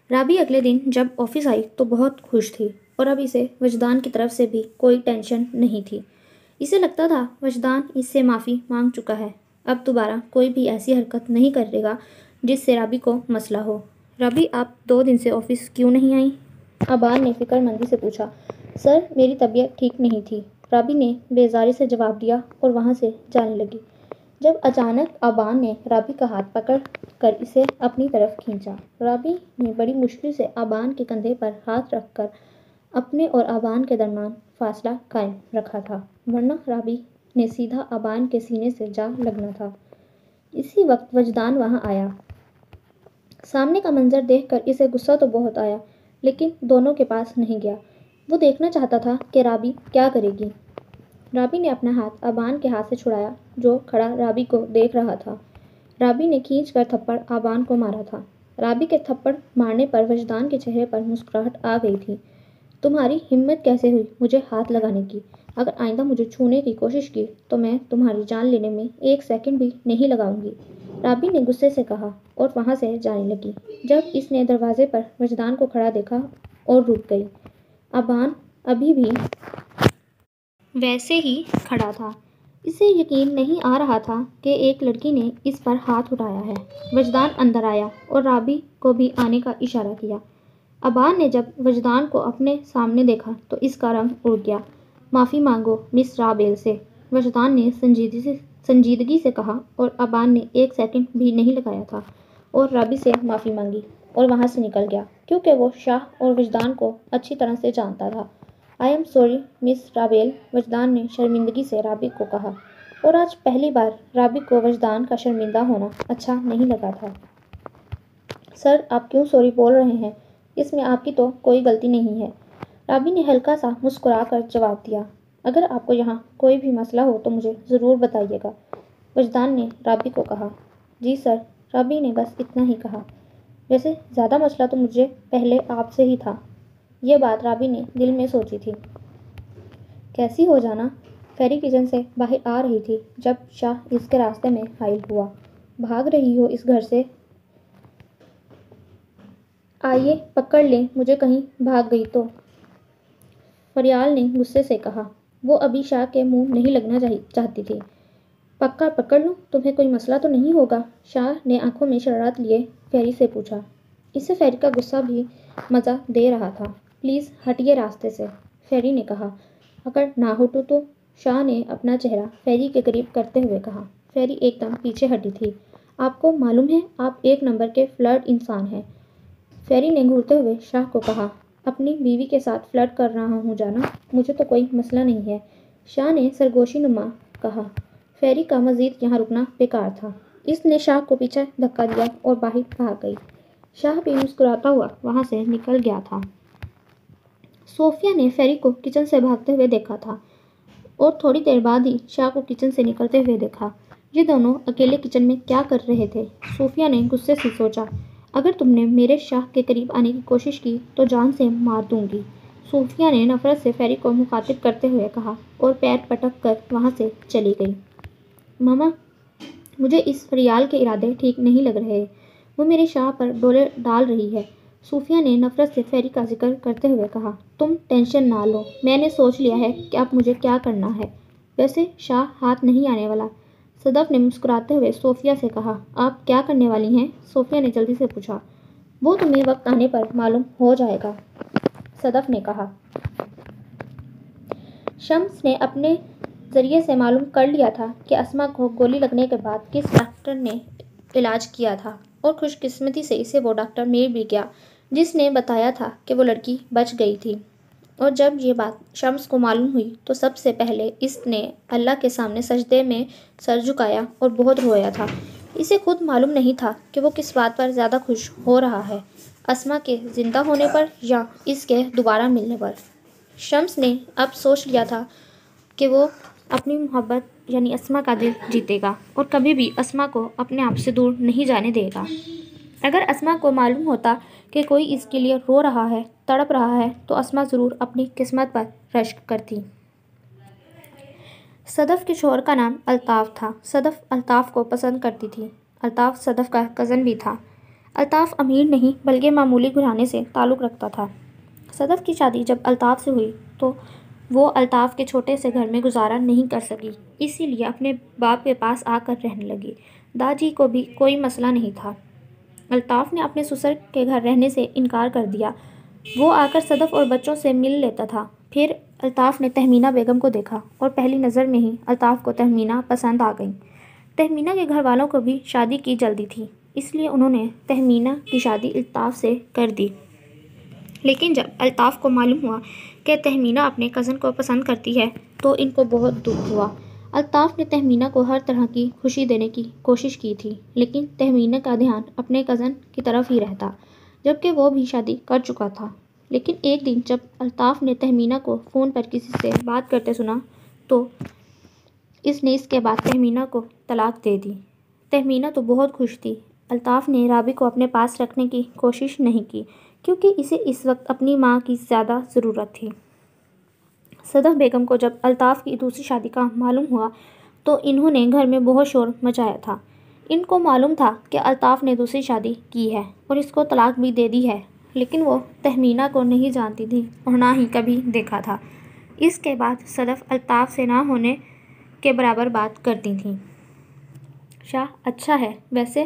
رابی اگلے دن جب آفس آئی تو بہت خوش تھی اور اب اسے وجدان کی طرف سے بھی کوئی ٹینشن نہیں تھی۔ اسے لگتا تھا وجدان اس سے معافی مانگ چکا ہے، اب دوبارہ کوئی بھی ایسی حرکت نہیں کرے گا جس سے رابی کو مسئلہ ہو۔ رابی، آپ 2 دن سے آفس کیوں نہیں آئیں؟ آبان نے فکر مندی سے پوچھا۔ سر، میری طبیعت ٹھیک نہیں تھی، رابی نے بیزاری سے جواب دیا اور وہاں سے جانے لگی، جب اچانک آبان نے رابی کا ہاتھ پکڑ کر اسے اپنی طرف کھینچا۔ رابی نے بڑی مشکل سے آبان کے کندھے پر ہاتھ رکھ کر اپنے اور آبان کے درمیان فاصلہ قائم رکھا تھا، ورنہ رابی نے سیدھا آبان کے سینے سے جا لگنا تھا۔ اسی وقت وجدان وہاں آیا۔ سامنے کا منظر دیکھ کر اسے غصہ تو بہت آیا لیکن دونوں کے پاس نہیں گیا۔ وہ دیکھنا چاہتا تھا کہ رابی کیا کرے گی۔ رابی نے اپنا ہاتھ آبان کے ہاتھ سے چھڑایا جو کھڑا رابی کو دیکھ رہا تھا۔ رابی نے کھینچ کر تھپڑ آبان کو مارا تھا۔ رابی کے تھپڑ مارنے پر وجدان کے چہرے پر مسکراہٹ آ گئی تھی۔ تمہاری ہمت کیسے ہوئی مجھے ہاتھ لگانے کی؟ اگر آئندہ مجھے چھونے کی کوشش کی تو میں تمہاری جان لینے میں 1 سیکنڈ بھی نہیں لگاؤں گی، رابی نے غصے سے کہا اور وہاں سے جانے لگی۔ جب اس نے دروازے پر وجدان کو کھڑا دیکھا اور رک گئی۔ آبان ابھی بھی ویسے ہی کھڑا تھا۔ اسے یقین نہیں آ رہا تھا کہ ایک لڑکی نے اس پر ہاتھ اٹھایا ہے۔ وجدان اندر آیا اور رابی کو بھی آنے کا اشارہ کیا۔ آبان نے جب وجدان کو اپنے سامنے دیکھا تو اس کا رنگ اڑ گیا۔ معافی مانگو مس رابیل سے، وجدان نے سنجیدگی سے کہا اور آبان نے 1 سیکنڈ بھی نہیں لگایا تھا اور رابی سے معافی مانگی اور وہاں سے نکل گیا کیونکہ وہ شاہ اور وجدان کو اچھی طرح سے جانتا تھا۔ آئی ایم سوری مس رابیل، وجدان نے شرمندگی سے رابی کو کہا اور آج پہلی بار رابی کو وجدان کا شرمندہ ہونا اچھا نہیں لگا تھا۔ سر، آپ کیوں سوری بول رہے ہیں؟ اس میں آپ کی تو کوئی غلطی نہیں ہے، رابی نے ہلکا سا مسکرا کر جواب دیا۔ اگر آپ کو یہاں کوئی بھی مسئلہ ہو تو مجھے ضرور بتائیے گا، وجدان نے رابی کو کہا۔ جی سر، رابی نے بس اتنا ہی کہا۔ ویسے زیادہ مسئلہ تو مجھے پہلے آپ سے ہی تھا، یہ بات رابی نے دل میں سوچی تھی۔ کیسی ہو جانا؟ فیری کچن سے باہر آ رہی تھی جب شاہ اس کے راستے میں حائل ہوا۔ بھاگ رہی ہو اس گھر سے؟ آئیے پکڑ لیں مجھے کہیں بھاگ گئی تو، فریال نے غصے سے کہا۔ وہ ابھی شاہ کے منہ نہیں لگنا چاہتی تھی۔ پکا پکڑ لوں؟ تمہیں کوئی مسئلہ تو نہیں ہوگا؟ شاہ نے آنکھوں میں شرارت لیے فیری سے پوچھا۔ اسے فیری کا غصہ بھی مزہ دے رہا تھا۔ پلیز ہٹیے راستے سے، فیری نے کہا۔ اگر نہ ہٹو تو؟ شاہ نے اپنا چہرہ فیری کے قریب کرتے ہوئے کہا۔ فیری ایک دم پیچھے ہٹی تھی۔ آپ کو معلوم ہے آپ ایک نمبر کے فلرٹ انسان ہیں، فیری نے گھورتے ہوئے شاہ کو کہا۔ اپنی بیوی کے ساتھ فلرٹ کر رہا ہوں جانا، مجھے تو کوئی مسئلہ نہیں ہے، شاہ نے سرگوشی نما کہا۔ فیری کا مزید یہاں رکنا بیکار تھا۔ اس نے شاہ کو پیچھے دھکا دیا اور باہر بھاگ گئی۔ شاہ بھی مسکراتا ہوا وہاں سے نکل گیا تھا۔ صوفیہ نے فیری کو کچن سے بھاگتے ہوئے دیکھا تھا اور تھوڑی دیر بعد ہی شاہ کو کچن سے نکلتے ہوئے دیکھا۔ یہ دونوں اکیلے کچن میں کیا کر رہے تھے؟ صوفیہ نے غصے سے سوچا۔ اگر تم نے میرے شاہ کے قریب آنے کی کوشش کی تو جان سے مار دوں گی، صوفیہ نے نفرت سے فیری کو مخاطب کرتے ہوئے کہا اور پیر پٹک کر وہاں سے چلی گئی۔ ماما، مجھے اس فریال کے ارادے ٹھیک نہیں لگ رہے، وہ میرے شاہ پر ڈولے ڈال رہی ہے، صوفیہ نے نفرت سے فیری کا ذکر کرتے ہوئے کہا۔ تم ٹینشن نہ لو، میں نے سوچ لیا ہے کہ اب مجھے کیا کرنا ہے، ویسے شاہ ہاتھ نہیں آنے والا، صدف نے مسکراتے ہوئے صوفیہ سے کہا۔ آپ کیا کرنے والی ہیں؟ صوفیہ نے جلدی سے پوچھا۔ وہ تمہیں وقت آنے پر معلوم ہو جائے گا، صدف نے کہا۔ شمس نے اپنے ذریعے سے معلوم کر لیا تھا کہ اسما کو گولی لگنے کے بعد کس ڈاکٹر نے علاج کیا تھا، اور خوش قسمتی سے اسے وہ ڈاکٹر مل بھی گیا جس نے بتایا تھا کہ وہ لڑکی بچ گئی تھی۔ اور جب یہ بات شمس کو معلوم ہوئی تو سب سے پہلے اس نے اللہ کے سامنے سجدے میں سر جھکایا اور بہت رویا تھا۔ اسے خود معلوم نہیں تھا کہ وہ کس بات پر زیادہ خوش ہو رہا ہے، اسما کے زندہ ہونے پر یا اس کے دوبارہ ملنے پر۔ شمس نے اب سوچ لیا تھا کہ وہ اپنی محبت یعنی اسما کا دل جیتے گا اور کبھی بھی اسما کو اپنے آپ سے دور نہیں جانے دے گا۔ اگر اسما کو معلوم ہوتا کہ کوئی اس کے لیے رو رہا ہے، تڑپ رہا ہے، تو اسما ضرور اپنی قسمت پر رشک کرتی۔ صدف کے شوہر کا نام الطاف تھا۔ صدف الطاف کو پسند کرتی تھی۔ الطاف صدف کا کزن بھی تھا۔ الطاف امیر نہیں بلکہ معمولی گھرانے سے تعلق رکھتا تھا۔ صدف کی شادی جب الطاف سے ہوئی تو وہ الطاف کے چھوٹے سے گھر میں گزارا نہیں کر سکی، اسی لیے اپنے باپ کے پاس آ کر رہنے لگی۔ داجی کو بھی کوئی مسئلہ نہیں تھا۔ الطاف نے اپنے سسر کے گھر رہنے سے انکار کر دیا۔ وہ آ کر صدف اور بچوں سے مل لیتا تھا۔ پھر الطاف نے تہمینہ بیگم کو دیکھا اور پہلی نظر میں ہی الطاف کو تہمینہ پسند آ گئی۔ تہمینہ کے گھر والوں کو بھی شادی کی جلدی تھی، اس لیے انہوں نے تہمینہ کی شادی الطاف سے کر دی۔ لیکن جب الطاف کو معلوم ہوا کہ تہمینہ اپنے کزن کو پسند کرتی ہے تو ان کو بہت دکھ ہوا۔ الطاف نے تہمینہ کو ہر طرح کی خوشی دینے کی کوشش کی تھی، لیکن تہمینہ کا دھیان اپنے کزن کی طرف ہی رہتا، جبکہ وہ بھی شادی کر چکا تھا۔ لیکن ایک دن جب الطاف نے تہمینہ کو فون پر کسی سے بات کرتے سنا تو اس نے اس کے بعد تہمینہ کو طلاق دے دی۔ تہمینہ تو بہت خوش تھی۔ الطاف نے رابی کو اپنے پاس رکھنے کی کوشش نہیں کی کیونکہ اسے اس وقت اپنی ماں کی زیادہ ضرورت تھی۔ صدف بیگم کو جب الطاف کی دوسری شادی کا معلوم ہوا تو انہوں نے گھر میں بہت شور مچایا تھا۔ ان کو معلوم تھا کہ الطاف نے دوسری شادی کی ہے اور اس کو طلاق بھی دے دی ہے، لیکن وہ تہمینہ کو نہیں جانتی تھی اور نہ ہی کبھی دیکھا تھا۔ اس کے بعد صدف الطاف سے نہ ہونے کے برابر بات کرتی تھیں۔ شاہ اچھا ہے، ویسے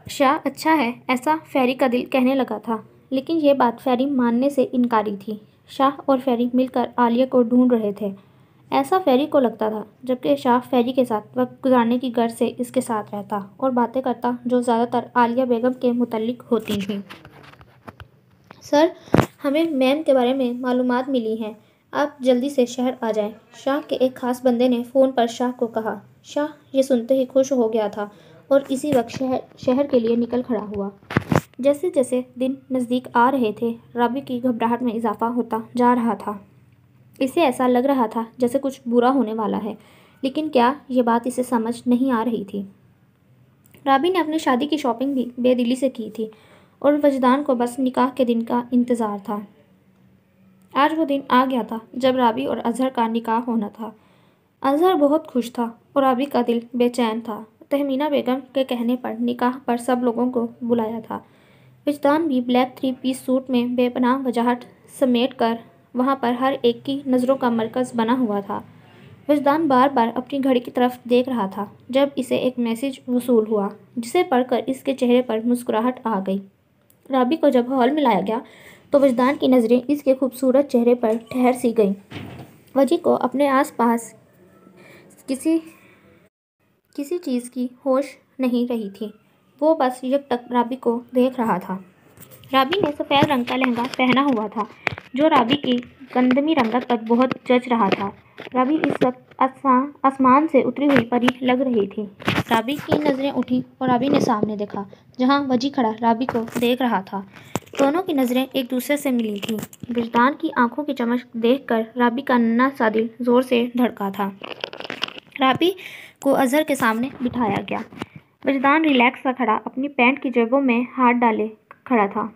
شاہ اچھا ہے، ایسا فیری کا دل کہنے لگا تھا، لیکن یہ بات فیری ماننے سے انکاری تھی۔ شاہ اور فیری مل کر عالیہ کو ڈھونڈ رہے تھے، ایسا فیری کو لگتا تھا، جبکہ شاہ فیری کے ساتھ وقت گزارنے کی غرض سے اس کے ساتھ رہتا اور باتیں کرتا جو زیادہ تر عالیہ بیگم کے متعلق ہوتی تھیں۔ سر، ہمیں میم کے بارے میں معلومات ملی ہیں، آپ جلدی سے شہر آ جائیں، شاہ کے ایک خاص بندے نے فون پر شاہ کو کہا۔ شاہ یہ سنتے ہی خوش ہو گیا تھا اور اسی وقت شہر کے لیے نکل کھڑا ہوا۔ جیسے جیسے دن نزدیک آ رہے تھے رابی کی گھبراہٹ میں اضافہ ہوتا جا رہا تھا۔ اسے ایسا لگ رہا تھا جیسے کچھ برا ہونے والا ہے، لیکن کیا یہ بات اسے سمجھ نہیں آ رہی تھی۔ رابی نے اپنی شادی کی شاپنگ بھی بے دلی سے کی تھی اور وجدان کو بس نکاح کے دن کا انتظار تھا۔ آج وہ دن آ گیا تھا جب رابی اور اظہر کا نکاح ہونا تھا۔ اظہر بہت خوش تھا اور رابی کا دل بے چین تھا۔ تہمینہ بیگم کے کہنے پر نکاح پر سب لوگوں کو بلایا تھا۔ وجدان بھی بلیک 3 پیس سوٹ میں بے پناہ وضاحت سمیٹ کر وہاں پر ہر ایک کی نظروں کا مرکز بنا ہوا تھا۔ وجدان بار بار اپنی گھڑی کی طرف دیکھ رہا تھا جب اسے ایک میسج وصول ہوا جسے پڑھ کر اس کے چہرے پر مسکراہٹ آ گئی۔ رابی کو جب ہال میں لایا گیا تو وجدان کی نظریں اس کے خوبصورت چہرے پر ٹھہر سی گئیں۔ وجی کو اپنے آس پاس کسی چیز کی ہوش نہیں رہی تھی، وہ بس یک ٹک رابی کو دیکھ رہا تھا۔ رابی نے سفید رنگ کا لہنگا پہنا ہوا تھا جو رابی کی گندمی رنگت پر بہت جچ رہا تھا۔ رابی اس وقت آسمان سے اتری ہوئی پری لگ رہی تھی۔ رابی کی نظریں اٹھیں اور رابی نے سامنے دیکھا جہاں وجی کھڑا رابی کو دیکھ رہا تھا۔ دونوں کی نظریں ایک دوسرے سے ملی تھیں۔ وجدان کی آنکھوں کی چمک دیکھ کر رابی کا ننھا سا دل زور سے دھڑکا تھا۔ رابی کو اظہر کے سامنے بٹھایا گیا۔ وجدان ریلیکس سا کھڑا اپنی پینٹ کی جیبوں میں ہاتھ ڈالے کھڑا تھا،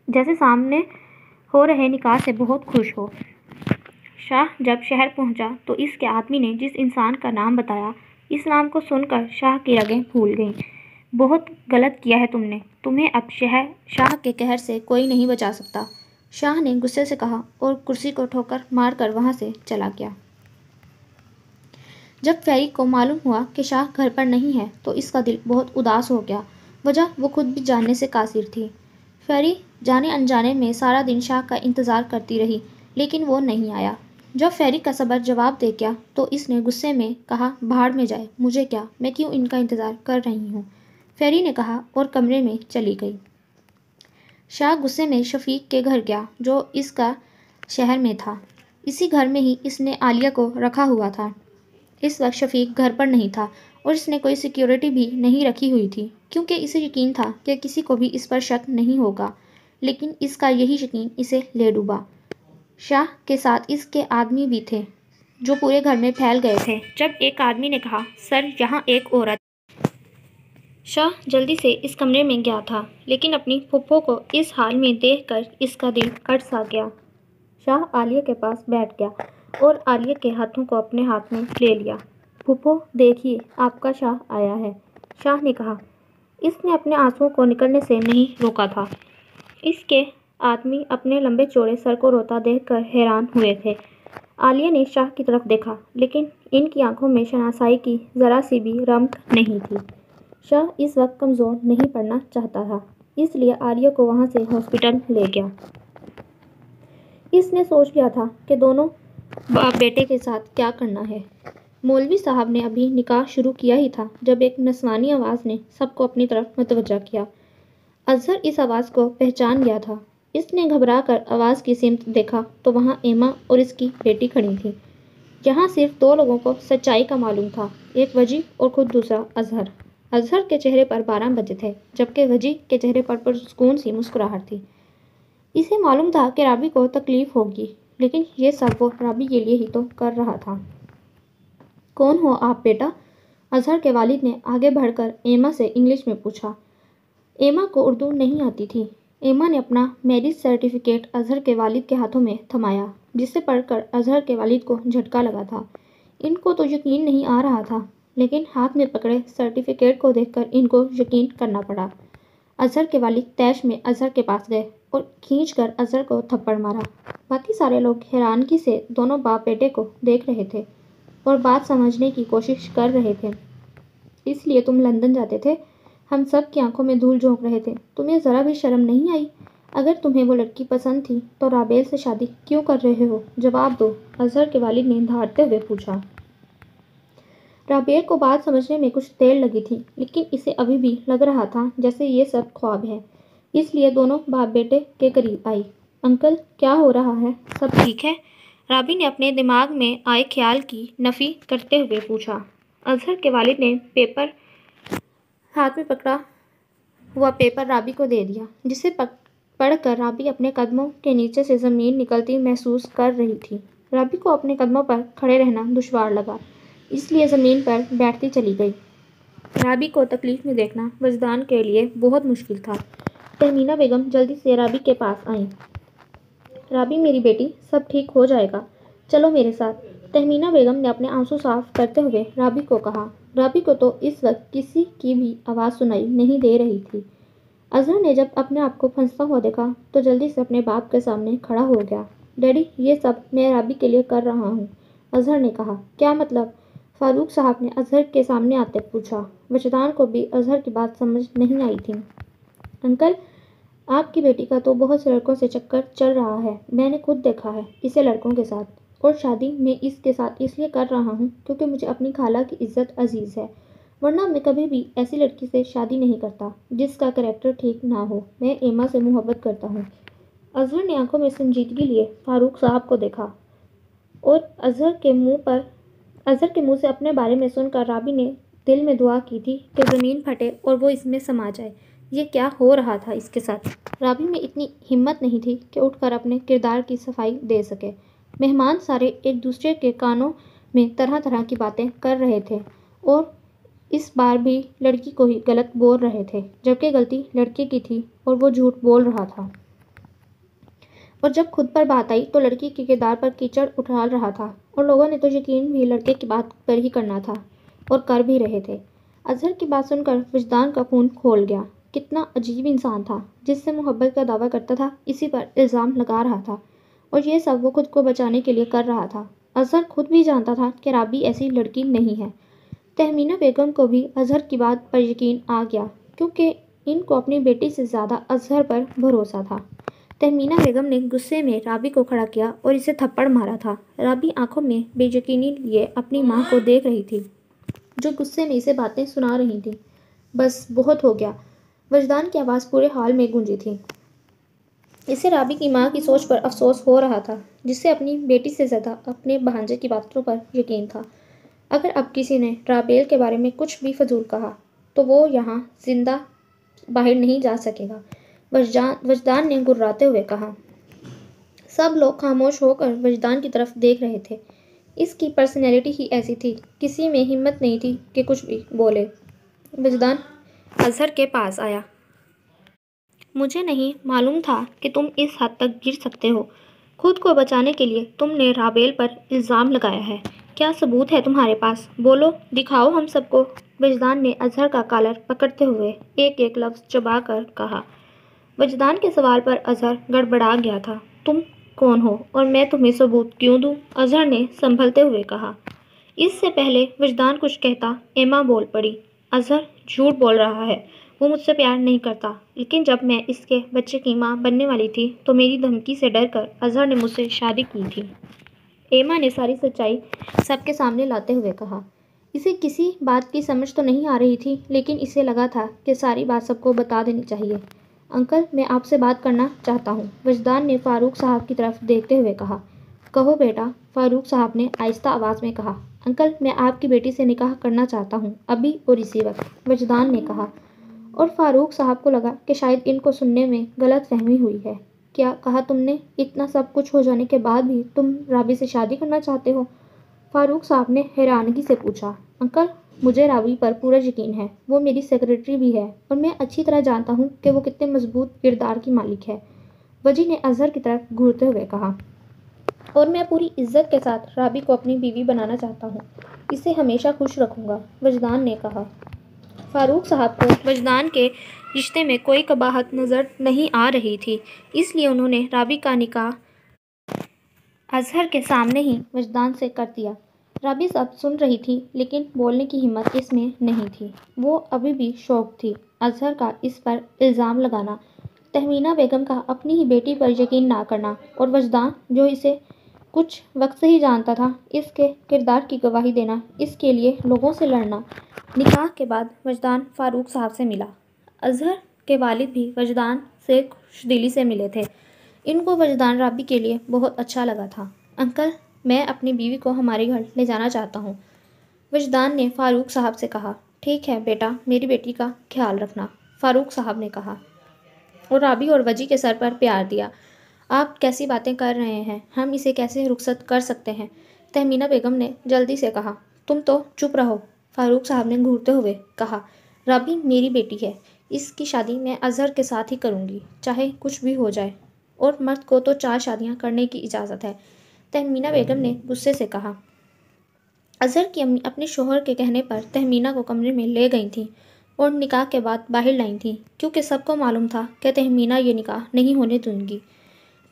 جیسے سامنے ہو رہے نکاح سے بہت خوش ہو۔ شاہ جب شہر پہنچا تو اس کے آدمی نے جس انسان کا نام بتایا، اس نام کو سن کر شاہ کی رگیں پھول گئیں۔ بہت غلط کیا ہے تم نے، تمہیں اب شاہ کے قہر سے کوئی نہیں بچا سکتا، شاہ نے غصے سے کہا اور کرسی کو ٹھوکر مار کر وہاں سے چلا گیا۔ جب فیری کو معلوم ہوا کہ شاہ گھر پر نہیں ہے تو اس کا دل بہت اداس ہو گیا، وجہ وہ خود بھی جاننے سے قاصر تھی۔ فیری جانے انجانے میں سارا دن شاہ کا انتظار کرتی رہی لیکن وہ نہیں آیا۔ جب فیری کا صبر جواب دے گیا تو اس نے غصے میں کہا بھاڑ میں جائے، مجھے کیا، میں کیوں ان کا انتظار کر رہی ہوں، فیری نے کہا اور کمرے میں چلی گئی۔ شاہ غصے میں شفیق کے گھر گیا جو اس کا شہر میں تھا۔ اسی گھر میں ہی اس نے عالیہ کو رکھا ہوا تھا۔ اس وقت شفیق گھر پر نہیں تھا اور اس نے کوئی سیکیورٹی بھی نہیں رکھی ہوئی تھی کیونکہ اسے یقین تھا کہ کسی کو بھی اس پر شک نہیں ہوگا، لیکن اس کا یہی یقین اسے لے ڈوبا۔ شاہ کے ساتھ اس کے آدمی بھی تھے جو پورے گھر میں پھیل گئے تھے۔ جب ایک آدمی نے کہا سر یہاں ایک عورت، شاہ جلدی سے اس کمرے میں گیا تھا لیکن اپنی پھپھو کو اس حال میں دیکھ کر اس کا دل کٹ سا گیا۔ شاہ عالیہ کے پاس بیٹھ گیا اور عالیہ کے ہاتھوں کو اپنے ہاتھ میں لے لیا۔ پھپھو دیکھیے آپ کا شاہ آیا ہے، شاہ نے کہا۔ اس نے اپنے آنسوؤں کو نکلنے سے نہیں روکا تھا۔ اس کے آدمی اپنے لمبے چوڑے سر کو روتا دیکھ کر حیران ہوئے تھے۔ عالیہ نے شاہ کی طرف دیکھا لیکن ان کی آنکھوں میں شناسائی کی ذرا سی بھی رمق نہیں تھی۔ شاہ اس وقت کمزور نہیں پڑنا چاہتا تھا، اس لیے عالیہ کو وہاں سے ہاسپٹل لے گیا۔ اس نے سوچ لیا تھا کہ دونوں باپ بیٹے کے ساتھ کیا کرنا ہے۔ مولوی صاحب نے ابھی نکاح شروع کیا ہی تھا جب ایک نسوانی آواز نے سب کو اپنی طرف متوجہ کیا۔ اظہر اس آواز کو پہچان گیا تھا۔ اس نے گھبرا کر آواز کی سمت دیکھا تو وہاں ایما اور اس کی بیٹی کھڑی تھیں۔ یہاں صرف دو لوگوں کو سچائی کا معلوم تھا، ایک وجی اور خود دوسرا اظہر۔ اظہر کے چہرے پر 12 بجے تھے جبکہ وجی کے چہرے پر پرسکون سی مسکراہٹ تھی۔ اسے معلوم تھا کہ رابی کو تکلیف ہوگی لیکن یہ سب وہ رابی کے لیے ہی تو کر رہا تھا۔ کون ہو آپ بیٹا؟ اظہر کے والد نے آگے بڑھ کر ایما سے انگلش میں پوچھا۔ ایما کو اردو نہیں آتی تھی۔ ایما نے اپنا میرج سرٹیفکیٹ اظہر کے والد کے ہاتھوں میں تھمایا جسے پڑھ کر اظہر کے والد کو جھٹکا لگا تھا۔ ان کو تو یقین نہیں آ رہا تھا لیکن ہاتھ میں پکڑے سرٹیفکیٹ کو دیکھ کر ان کو یقین کرنا پڑا۔ اظہر کے والد طیش میں اظہر کے پاس گئے اور کھینچ کر اظہر کو تھپڑ مارا۔ باقی سارے لوگ حیرانگی سے دونوں باپ بیٹے کو دیکھ رہے تھے اور بات سمجھنے کی کوشش کر رہے تھے۔ اس لیے تم لندن جاتے تھے؟ ہم سب کی آنکھوں میں دھول جھونک رہے تھے، تمہیں ذرا بھی شرم نہیں آئی؟ اگر تمہیں وہ لڑکی پسند تھی تو رابیل سے شادی کیوں کر رہے ہو؟ جواب دو، اظہر کے والد نے دھاڑتے ہوئے پوچھا۔ رابیل کو بات سمجھنے میں کچھ دیر لگی تھی لیکن اسے ابھی بھی لگ رہا تھا جیسے یہ سب خواب ہے، اس لیے دونوں باپ بیٹے کے قریب آئی۔ انکل کیا ہو رہا ہے، سب ٹھیک ہے؟ رابی نے اپنے دماغ میں آئے خیال کی نفی کرتے ہوئے پوچھا۔ اظہر کے والد نے ہاتھ میں پکڑا ہوا پیپر رابی کو دے دیا جسے پڑھ کر رابی اپنے قدموں کے نیچے سے زمین نکلتی محسوس کر رہی تھی۔ رابی کو اپنے قدموں پر کھڑے رہنا دشوار لگا، اس لیے زمین پر بیٹھتی چلی گئی۔ رابی کو تکلیف میں دیکھنا وجدان کے لیے بہت مشکل تھا۔ تہمینہ بیگم جلدی سے رابی کے پاس آئیں۔ رابی میری بیٹی، سب ٹھیک ہو جائے گا، چلو میرے ساتھ، تہمینہ بیگم نے اپنے آنسو صاف کرتے ہوئے رابی کو کہا۔ رابی کو تو اس وقت کسی کی بھی آواز سنائی نہیں دے رہی تھی۔ اظہر نے جب اپنے آپ کو پھنستا ہوا دیکھا تو جلدی سے اپنے باپ کے سامنے کھڑا ہو گیا۔ ڈیڈی یہ سب میں رابی کے لیے کر رہا ہوں، اظہر نے کہا۔ کیا مطلب؟ فاروق صاحب نے اظہر کے سامنے آتے پوچھا۔ وجدان کو بھی اظہر کی بات سمجھ نہیں آئی تھی۔ انکل، آپ کی بیٹی کا تو بہت سے لڑکوں سے چکر چل رہا ہے، میں نے خود دیکھا ہے اسے لڑکوں کے ساتھ، اور شادی میں اس کے ساتھ اس لیے کر رہا ہوں کیونکہ مجھے اپنی خالہ کی عزت عزیز ہے، ورنہ میں کبھی بھی ایسی لڑکی سے شادی نہیں کرتا جس کا کریکٹر ٹھیک نہ ہو۔ میں ایما سے محبت کرتا ہوں۔ اظہر نے آنکھوں میں سنجیدگی لیے فاروق صاحب کو دیکھا، اور اظہر کے منہ سے اپنے بارے میں سن کر رابی نے دل میں دعا کی تھی کہ زمین پھٹے اور وہ اس میں سما جائے۔ یہ کیا ہو رہا تھا اس کے ساتھ؟ رابی میں اتنی ہمت نہیں تھی کہ اٹھ کر اپنے کردار کی صفائی دے سکے۔ مہمان سارے ایک دوسرے کے کانوں میں طرح طرح کی باتیں کر رہے تھے، اور اس بار بھی لڑکی کو ہی غلط بول رہے تھے، جبکہ غلطی لڑکے کی تھی اور وہ جھوٹ بول رہا تھا۔ اور جب خود پر بات آئی تو لڑکی کے کردار پر کیچڑ اچھال رہا تھا، اور لوگوں نے تو یقین بھی لڑکے کی بات پر ہی کرنا تھا، اور کر بھی رہے تھے۔ اظہر کی بات سن کر وجدان کا خون کھول گیا۔ کتنا عجیب انسان تھا، جس سے محبت کا دعویٰ کرتا تھا، اسی پر الزام لگا رہا تھا، اور یہ سب وہ خود کو بچانے کے لیے کر رہا تھا۔ اظہر خود بھی جانتا تھا کہ رابی ایسی لڑکی نہیں ہے۔ تہمینہ بیگم کو بھی اظہر کی بات پر یقین آ گیا، کیونکہ ان کو اپنی بیٹی سے زیادہ اظہر پر بھروسہ تھا۔ تہمینہ بیگم نے غصے میں رابی کو کھڑا کیا اور اسے تھپڑ مارا تھا۔ رابی آنکھوں میں بے یقینی لیے اپنی ماں کو دیکھ رہی تھی، جو غصے میں اسے باتیں سنا رہی تھی۔ بس بہت ہو گیا، وجدان کی آواز پورے ہال میں گونجی تھی۔ اسے رابی کی ماں کی سوچ پر افسوس ہو رہا تھا، جسے اپنی بیٹی سے زیادہ اپنے بھانجے کی باتوں پر یقین تھا۔ اگر اب کسی نے رابیل کے بارے میں کچھ بھی فضول کہا تو وہ یہاں زندہ باہر نہیں جا سکے گا، وجدان نے گرراتے ہوئے کہا۔ سب لوگ خاموش ہو کر وجدان کی طرف دیکھ رہے تھے۔ اس کی پرسنالٹی ہی ایسی تھی، کسی میں ہمت نہیں تھی کہ کچھ بھی بولے۔ وجدان اظہر کے پاس آیا۔ مجھے نہیں معلوم تھا کہ تم اس حد تک گر سکتے ہو۔ خود کو بچانے کے لیے تم نے رابیل پر الزام لگایا ہے۔ کیا ثبوت ہے تمہارے پاس؟ بولو، دکھاؤ ہم سب کو۔ وجدان نے اظہر کا کالر پکڑتے ہوئے ایک ایک لفظ چبا کر کہا۔ وجدان کے سوال پر اظہر گڑبڑا گیا تھا۔ تم کون ہو اور میں تمہیں ثبوت کیوں دوں؟ اظہر نے سنبھلتے ہوئے کہا۔ اس سے پہلے وجدان کچھ کہتا، ایما بول پڑی۔ اظہر جھوٹ بول رہا ہے، وہ مجھ سے پیار نہیں کرتا، لیکن جب میں اس کے بچے کی ماں بننے والی تھی تو میری دھمکی سے ڈر کر اظہر نے مجھ سے شادی کی تھی۔ ایما نے ساری سچائی سب کے سامنے لاتے ہوئے کہا۔ اسے کسی بات کی سمجھ تو نہیں آ رہی تھی، لیکن اسے لگا تھا کہ ساری بات سب کو بتا دینی چاہیے۔ انکل، میں آپ سے بات کرنا چاہتا ہوں، وجدان نے فاروق صاحب کی طرف دیکھتے ہوئے کہا۔ کہو بیٹا، فاروق صاحب نے آہستہ آواز میں کہا۔ انکل، میں آپ کی بیٹی سے نکاح کرنا چاہتا ہوں، ابھی اور اسی وقت، وجدان نے کہا، اور فاروق صاحب کو لگا کہ شاید ان کو سننے میں غلط فہمی ہوئی ہے۔ کیا کہا تم نے؟ اتنا سب کچھ ہو جانے کے بعد بھی تم رابی سے شادی کرنا چاہتے ہو؟ فاروق صاحب نے حیرانگی سے پوچھا۔ انکل، مجھے رابی پر پورا یقین ہے، وہ میری سیکریٹری بھی ہے، اور میں اچھی طرح جانتا ہوں کہ وہ کتنے مضبوط کردار کی مالک ہے، وجی نے اظہر کی طرف گھورتے ہوئے کہا۔ اور میں پوری عزت کے ساتھ رابی کو اپنی بیوی بنانا چاہتا ہوں، اسے ہمیشہ خوش رکھوں گا، وجدان نے کہا۔ فاروق صاحب کو وجدان کے رشتے میں کوئی قباحت نظر نہیں آ رہی تھی، اس لیے انہوں نے رابی کا نکاح اظہر کے سامنے ہی وجدان سے کر دیا۔ رابی سب سن رہی تھی، لیکن بولنے کی ہمت اس میں نہیں تھی۔ وہ ابھی بھی شوق تھی اظہر کا اس پر الزام لگانا، تہمینہ بیگم کا اپنی ہی بیٹی پر یقین نہ کرنا، اور وجدان جو اسے کچھ وقت سے ہی جانتا تھا، اس کے کردار کی گواہی دینا، اس کے لیے لوگوں سے لڑنا۔ نکاح کے بعد وجدان فاروق صاحب سے ملا۔ اظہر کے والد بھی وجدان سے خوش دلی سے ملے تھے۔ ان کو وجدان رابی کے لیے بہت اچھا لگا تھا۔ انکل، میں اپنی بیوی کو ہمارے گھر لے جانا چاہتا ہوں، وجدان نے فاروق صاحب سے کہا۔ ٹھیک ہے بیٹا، میری بیٹی کا خیال رکھنا، فاروق صاحب نے کہا، اور رابی اور وجی کے سر پر پیار دیا۔ آپ کیسی باتیں کر رہے ہیں، ہم اسے کیسے رخصت کر سکتے ہیں؟ تہمینہ بیگم نے جلدی سے کہا۔ تم تو چپ رہو، فاروق صاحب نے گھورتے ہوئے کہا۔ رابی میری بیٹی ہے، اس کی شادی میں اظہر کے ساتھ ہی کروں گی، چاہے کچھ بھی ہو جائے، اور مرد کو تو 4 شادیاں کرنے کی اجازت ہے، تہمینہ بیگم نے غصے سے کہا۔ اظہر کی امی اپنے شوہر کے کہنے پر تہمینہ کو کمرے میں لے گئی تھیں اور نکاح کے بعد باہر لائی تھیں، کیونکہ سب کو معلوم تھا کہ تہمینہ یہ نکاح نہیں ہونے دیں گی۔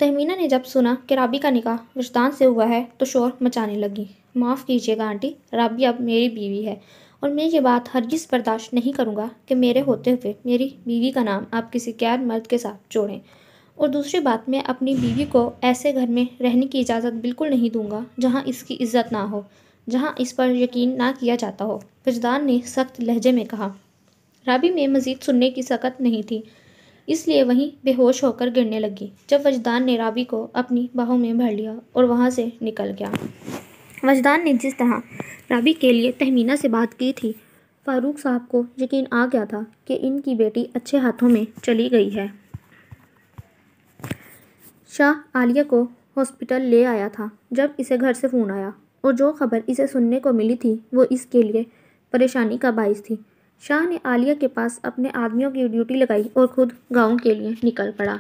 تہمینہ نے جب سنا کہ رابی کا نکاح وجدان سے ہوا ہے تو شور مچانے لگی۔ معاف کیجیے گا آنٹی، رابعہ اب میری بیوی ہے اور میں یہ بات ہرگز برداشت نہیں کروں گا کہ میرے ہوتے ہوئے میری بیوی کا نام آپ کسی غیر مرد کے ساتھ جوڑیں۔ اور دوسری بات، میں اپنی بیوی کو ایسے گھر میں رہنے کی اجازت بالکل نہیں دوں گا جہاں اس کی عزت نہ ہو، جہاں اس پر یقین نہ کیا جاتا ہو، وجدان نے سخت لہجے میں کہا۔ رابعہ میں مزید سننے کی سکت نہیں تھی، اس لیے وہیں بے ہوش ہو کر گرنے لگی جب وجدان نے رابعہ کو اپنی باہوں میں بھر لیا اور وہاں سے نکل گیا۔ وجدان نے جس طرح رابعہ کے لیے تہمینہ سے بات کی تھی، فاروق صاحب کو یقین آ گیا تھا کہ ان کی بیٹی اچھے ہاتھوں میں چلی گئی ہے۔ شاہ عالیہ کو ہاسپٹل لے آیا تھا جب اسے گھر سے فون آیا، اور جو خبر اسے سننے کو ملی تھی وہ اس کے لیے پریشانی کا باعث تھی۔ شاہ نے عالیہ کے پاس اپنے آدمیوں کی ڈیوٹی لگائی اور خود گاؤں کے لیے نکل پڑا۔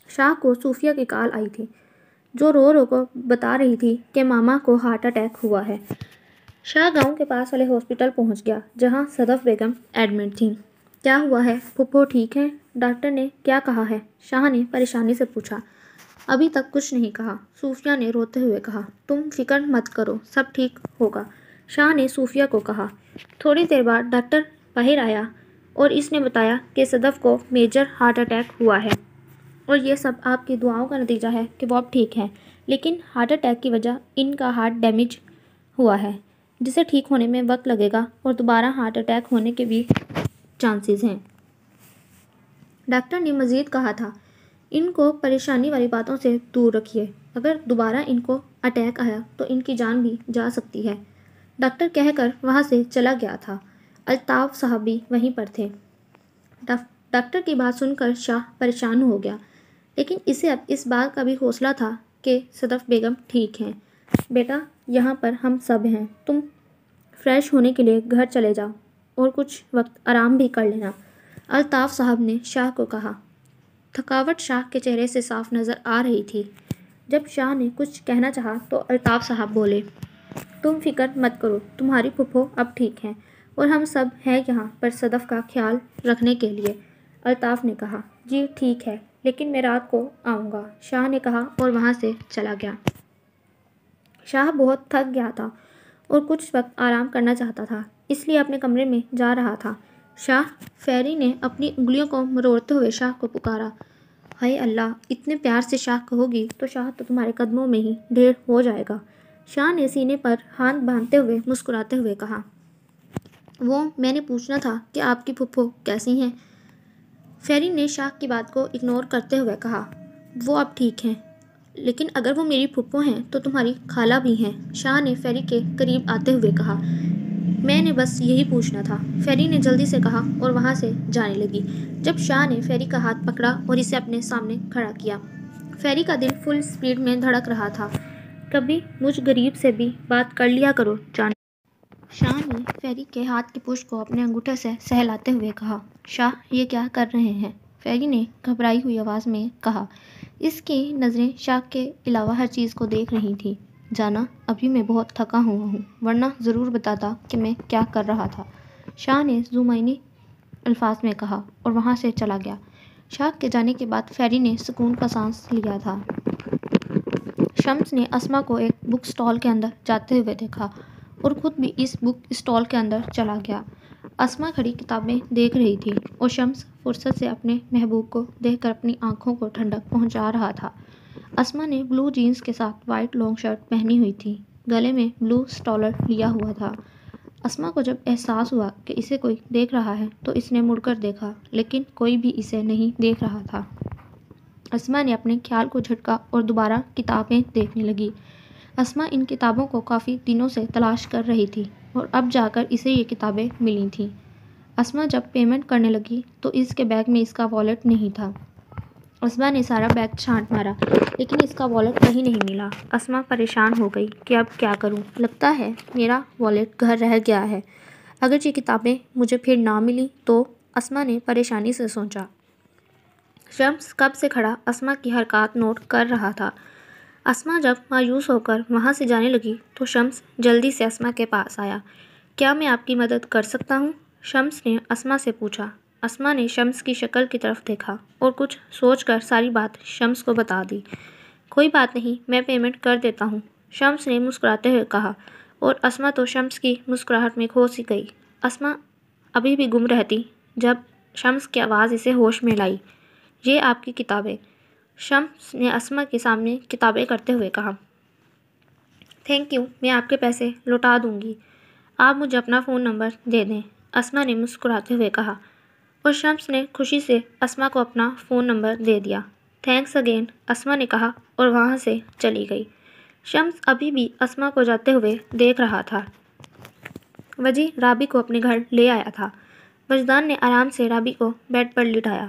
شاہ کو صوفیہ کی کال آئی تھی، جو رو رو کو بتا رہی تھی کہ ماما کو ہارٹ اٹیک ہوا ہے۔ شاہ گاؤں کے پاس والے ہاسپٹل پہنچ گیا جہاں صدف بیگم ایڈمٹ تھیں۔ کیا ہوا ہے؟ پھپھو ٹھیک ہیں؟ ڈاکٹر نے کیا کہا ہے؟ شاہ نے پریشانی سے پوچھا۔ ابھی تک کچھ نہیں کہا، صوفیہ نے روتے ہوئے کہا۔ تم فکر مت کرو، سب ٹھیک ہوگا، شاہ نے صوفیہ کو کہا۔ تھوڑی دیر بعد ڈاکٹر باہر آیا اور اس نے بتایا کہ صدف کو میجر ہارٹ اٹیک ہوا ہے اور یہ سب آپ کی دعاؤں کا نتیجہ ہے کہ وہ اب ٹھیک ہیں، لیکن ہارٹ اٹیک کی وجہ ان کا ہارٹ ڈیمیج ہوا ہے جسے ٹھیک ہونے میں وقت لگے گا اور دوبارہ ہارٹ اٹیک ہونے کے بھی چانسز ہیں۔ ڈاکٹر نے مزید کہا تھا، ان کو پریشانی والی باتوں سے دور رکھیے، اگر دوبارہ ان کو اٹیک آیا تو ان کی جان بھی جا سکتی ہے۔ ڈاکٹر کہہ کر وہاں سے چلا گیا تھا۔ الطاف صاحب بھی وہیں پر تھے۔ ڈاکٹر کی بات سن کر شاہ پریشان ہو گیا، لیکن اسے اب اس بات کا بھی حوصلہ تھا کہ صدف بیگم ٹھیک ہیں۔ بیٹا، یہاں پر ہم سب ہیں، تم فریش ہونے کے لیے گھر چلے جاؤ اور کچھ وقت آرام بھی کر لینا، الطاف صاحب نے شاہ کو کہا۔ تھکاوٹ شاہ کے چہرے سے صاف نظر آ رہی تھی۔ جب شاہ نے کچھ کہنا چاہا تو الطاف صاحب بولے، تم فکر مت کرو، تمہاری پھپھو اب ٹھیک ہیں اور ہم سب ہیں یہاں پر صدف کا خیال رکھنے کے لیے۔ الطاف نے کہا، جی ٹھیک ہے، لیکن میں رات کو آؤں گا، شاہ نے کہا اور وہاں سے چلا گیا۔ شاہ بہت تھک گیا تھا اور کچھ وقت آرام کرنا چاہتا تھا، اس لیے اپنے کمرے میں جا رہا تھا۔ شاہ، فیری نے اپنی انگلیوں کو مروڑتے ہوئے شاہ کو پکارا۔ ہائے اللہ، اتنے پیار سے شاہ کہو گی تو شاہ تو تمہارے قدموں میں ہی ڈھیر ہو جائے گا، شاہ نے سینے پر ہاتھ باندھتے ہوئے مسکراتے ہوئے کہا۔ وہ میں نے پوچھنا تھا کہ آپ کی پھپھو کیسی ہیں؟ فیری نے شاہ کی بات کو اگنور کرتے ہوئے کہا۔ وہ اب ٹھیک ہیں، لیکن اگر وہ میری پھپھو ہیں تو تمہاری خالہ بھی ہیں، شاہ نے فیری کے قریب آتے ہوئے کہا۔ میں نے بس یہی پوچھنا تھا، فیری نے جلدی سے کہا اور وہاں سے جانے لگی جب شاہ نے فیری کا ہاتھ پکڑا اور اسے اپنے سامنے کھڑا کیا۔ فیری کا دل فل سپیڈ میں دھڑک رہا تھا۔ کبھی مجھ غریب سے بھی بات کر لیا کرو جان۔ شاہ نے فیری کے ہاتھ کی پشت کو اپنے انگوٹھے سے سہلاتے ہوئے کہا۔ شاہ، یہ کیا کر رہے ہیں؟ فیری نے گھبرائی ہوئی آواز میں کہا۔ اس کی نظریں شاہ کے علاوہ ہر چیز کو دیکھ رہی تھیں۔ جانا، ابھی میں بہت تھکا ہوا ہوں، ورنہ ضرور بتاتا کہ میں کیا کر رہا تھا، شاہ نے ذومعنی الفاظ میں کہا اور وہاں سے چلا گیا۔ شاہ کے جانے کے بعد فیری نے سکون کا سانس لیا تھا۔ شمس نے اسما کو ایک بک اسٹال کے اندر جاتے ہوئے دیکھا اور خود بھی اس بک اسٹال کے اندر چلا گیا۔ اسما کھڑی کتابیں دیکھ رہی تھی اور شمس فرصت سے اپنے محبوب کو دیکھ کر اپنی آنکھوں کو ٹھنڈک پہنچا رہا تھا۔ اسما نے بلو جینس کے ساتھ وائٹ لانگ شرٹ پہنی ہوئی تھی، گلے میں بلو اسٹالر لیا ہوا تھا۔ اسما کو جب احساس ہوا کہ اسے کوئی دیکھ رہا ہے تو اس نے مڑ کر دیکھا، لیکن کوئی بھی اسے نہیں دیکھ رہا تھا۔ اسما نے اپنے خیال کو جھٹکا اور دوبارہ کتابیں دیکھنے لگی۔ اسما ان کتابوں کو کافی دنوں سے تلاش کر رہی تھی اور اب جا کر اسے یہ کتابیں ملی تھیں۔ اسما جب پیمنٹ کرنے لگی تو اس کے بیگ میں اس کا والیٹ نہیں تھا۔ اسما نے سارا بیگ چھانٹ مارا لیکن اس کا والیٹ کہیں نہیں ملا۔ اسما پریشان ہو گئی کہ اب کیا کروں، لگتا ہے میرا والیٹ گھر رہ گیا ہے، اگر یہ کتابیں مجھے پھر نہ ملی تو، اسما نے پریشانی سے سوچا۔ شمس کب سے کھڑا اسما کی حرکات نوٹ کر رہا تھا۔ اسما جب مایوس ہو کر وہاں سے جانے لگی تو شمس جلدی سے اسما کے پاس آیا۔ کیا میں آپ کی مدد کر سکتا ہوں؟ شمس نے اسما سے پوچھا۔ اسما نے شمس کی شکل کی طرف دیکھا اور کچھ سوچ کر ساری بات شمس کو بتا دی۔ کوئی بات نہیں، میں پیمنٹ کر دیتا ہوں، شمس نے مسکراتے ہوئے کہا، اور اسما تو شمس کی مسکراہٹ میں کھو سی گئی۔ اسما ابھی بھی گم رہتی جب شمس کی آواز اسے ہوش میں لائی۔ یہ آپ کی کتابیں۔ شمس نے اسما کے سامنے کتابیں کرتے ہوئے کہا۔ تھینک یو، میں آپ کے پیسے لوٹا دوں گی۔ آپ مجھے اپنا فون نمبر دے دیں، اسما نے مسکراتے ہوئے کہا، اور شمس نے خوشی سے اسما کو اپنا فون نمبر دے دیا۔ تھینکس اگین، اسما نے کہا اور وہاں سے چلی گئی۔ شمس ابھی بھی اسما کو جاتے ہوئے دیکھ رہا تھا۔ وجی رابی کو اپنے گھر لے آیا تھا۔ وجدان نے آرام سے رابی کو بیڈ پر لٹایا۔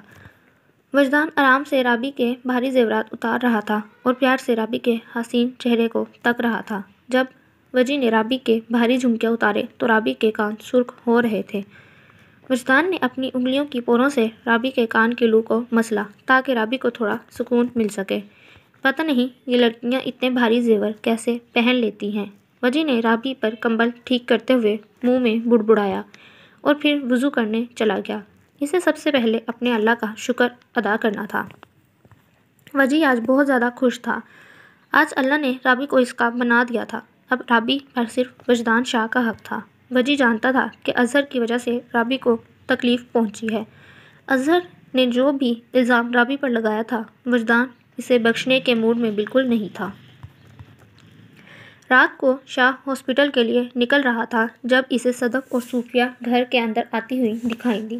وجدان آرام سے رابی کے بھاری زیورات اتار رہا تھا اور پیار سے رابی کے حسین چہرے کو تک رہا تھا۔ جب وجی نے رابی کے بھاری جھمکے اتارے تو رابی کے کان سرخ ہو رہے تھے۔ وجدان نے اپنی انگلیوں کی پوروں سے رابی کے کان کے لو کو مسلا تاکہ رابی کو تھوڑا سکون مل سکے۔ پتہ نہیں یہ لڑکیاں اتنے بھاری زیور کیسے پہن لیتی ہیں۔ وجی نے رابی پر کمبل ٹھیک کرتے ہوئے منہ میں بڑبڑایا اور پھر وضو کرنے چلا گیا۔ اسے سب سے پہلے اپنے اللہ کا شکر ادا کرنا تھا۔ وجی آج بہت زیادہ خوش تھا۔ آج اللہ نے رابی کو اس کا بنا دیا تھا۔ اب رابی پر صرف وجدان شاہ کا حق تھا۔ وجی جانتا تھا کہ اظہر کی وجہ سے رابی کو تکلیف پہنچی ہے۔ اظہر نے جو بھی الزام رابی پر لگایا تھا، وجدان اسے بخشنے کے موڈ میں بالکل نہیں تھا۔ رات کو شاہ ہاسپٹل کے لیے نکل رہا تھا جب اسے صدف اور صوفیہ گھر کے اندر آتی ہوئی دکھائی دی۔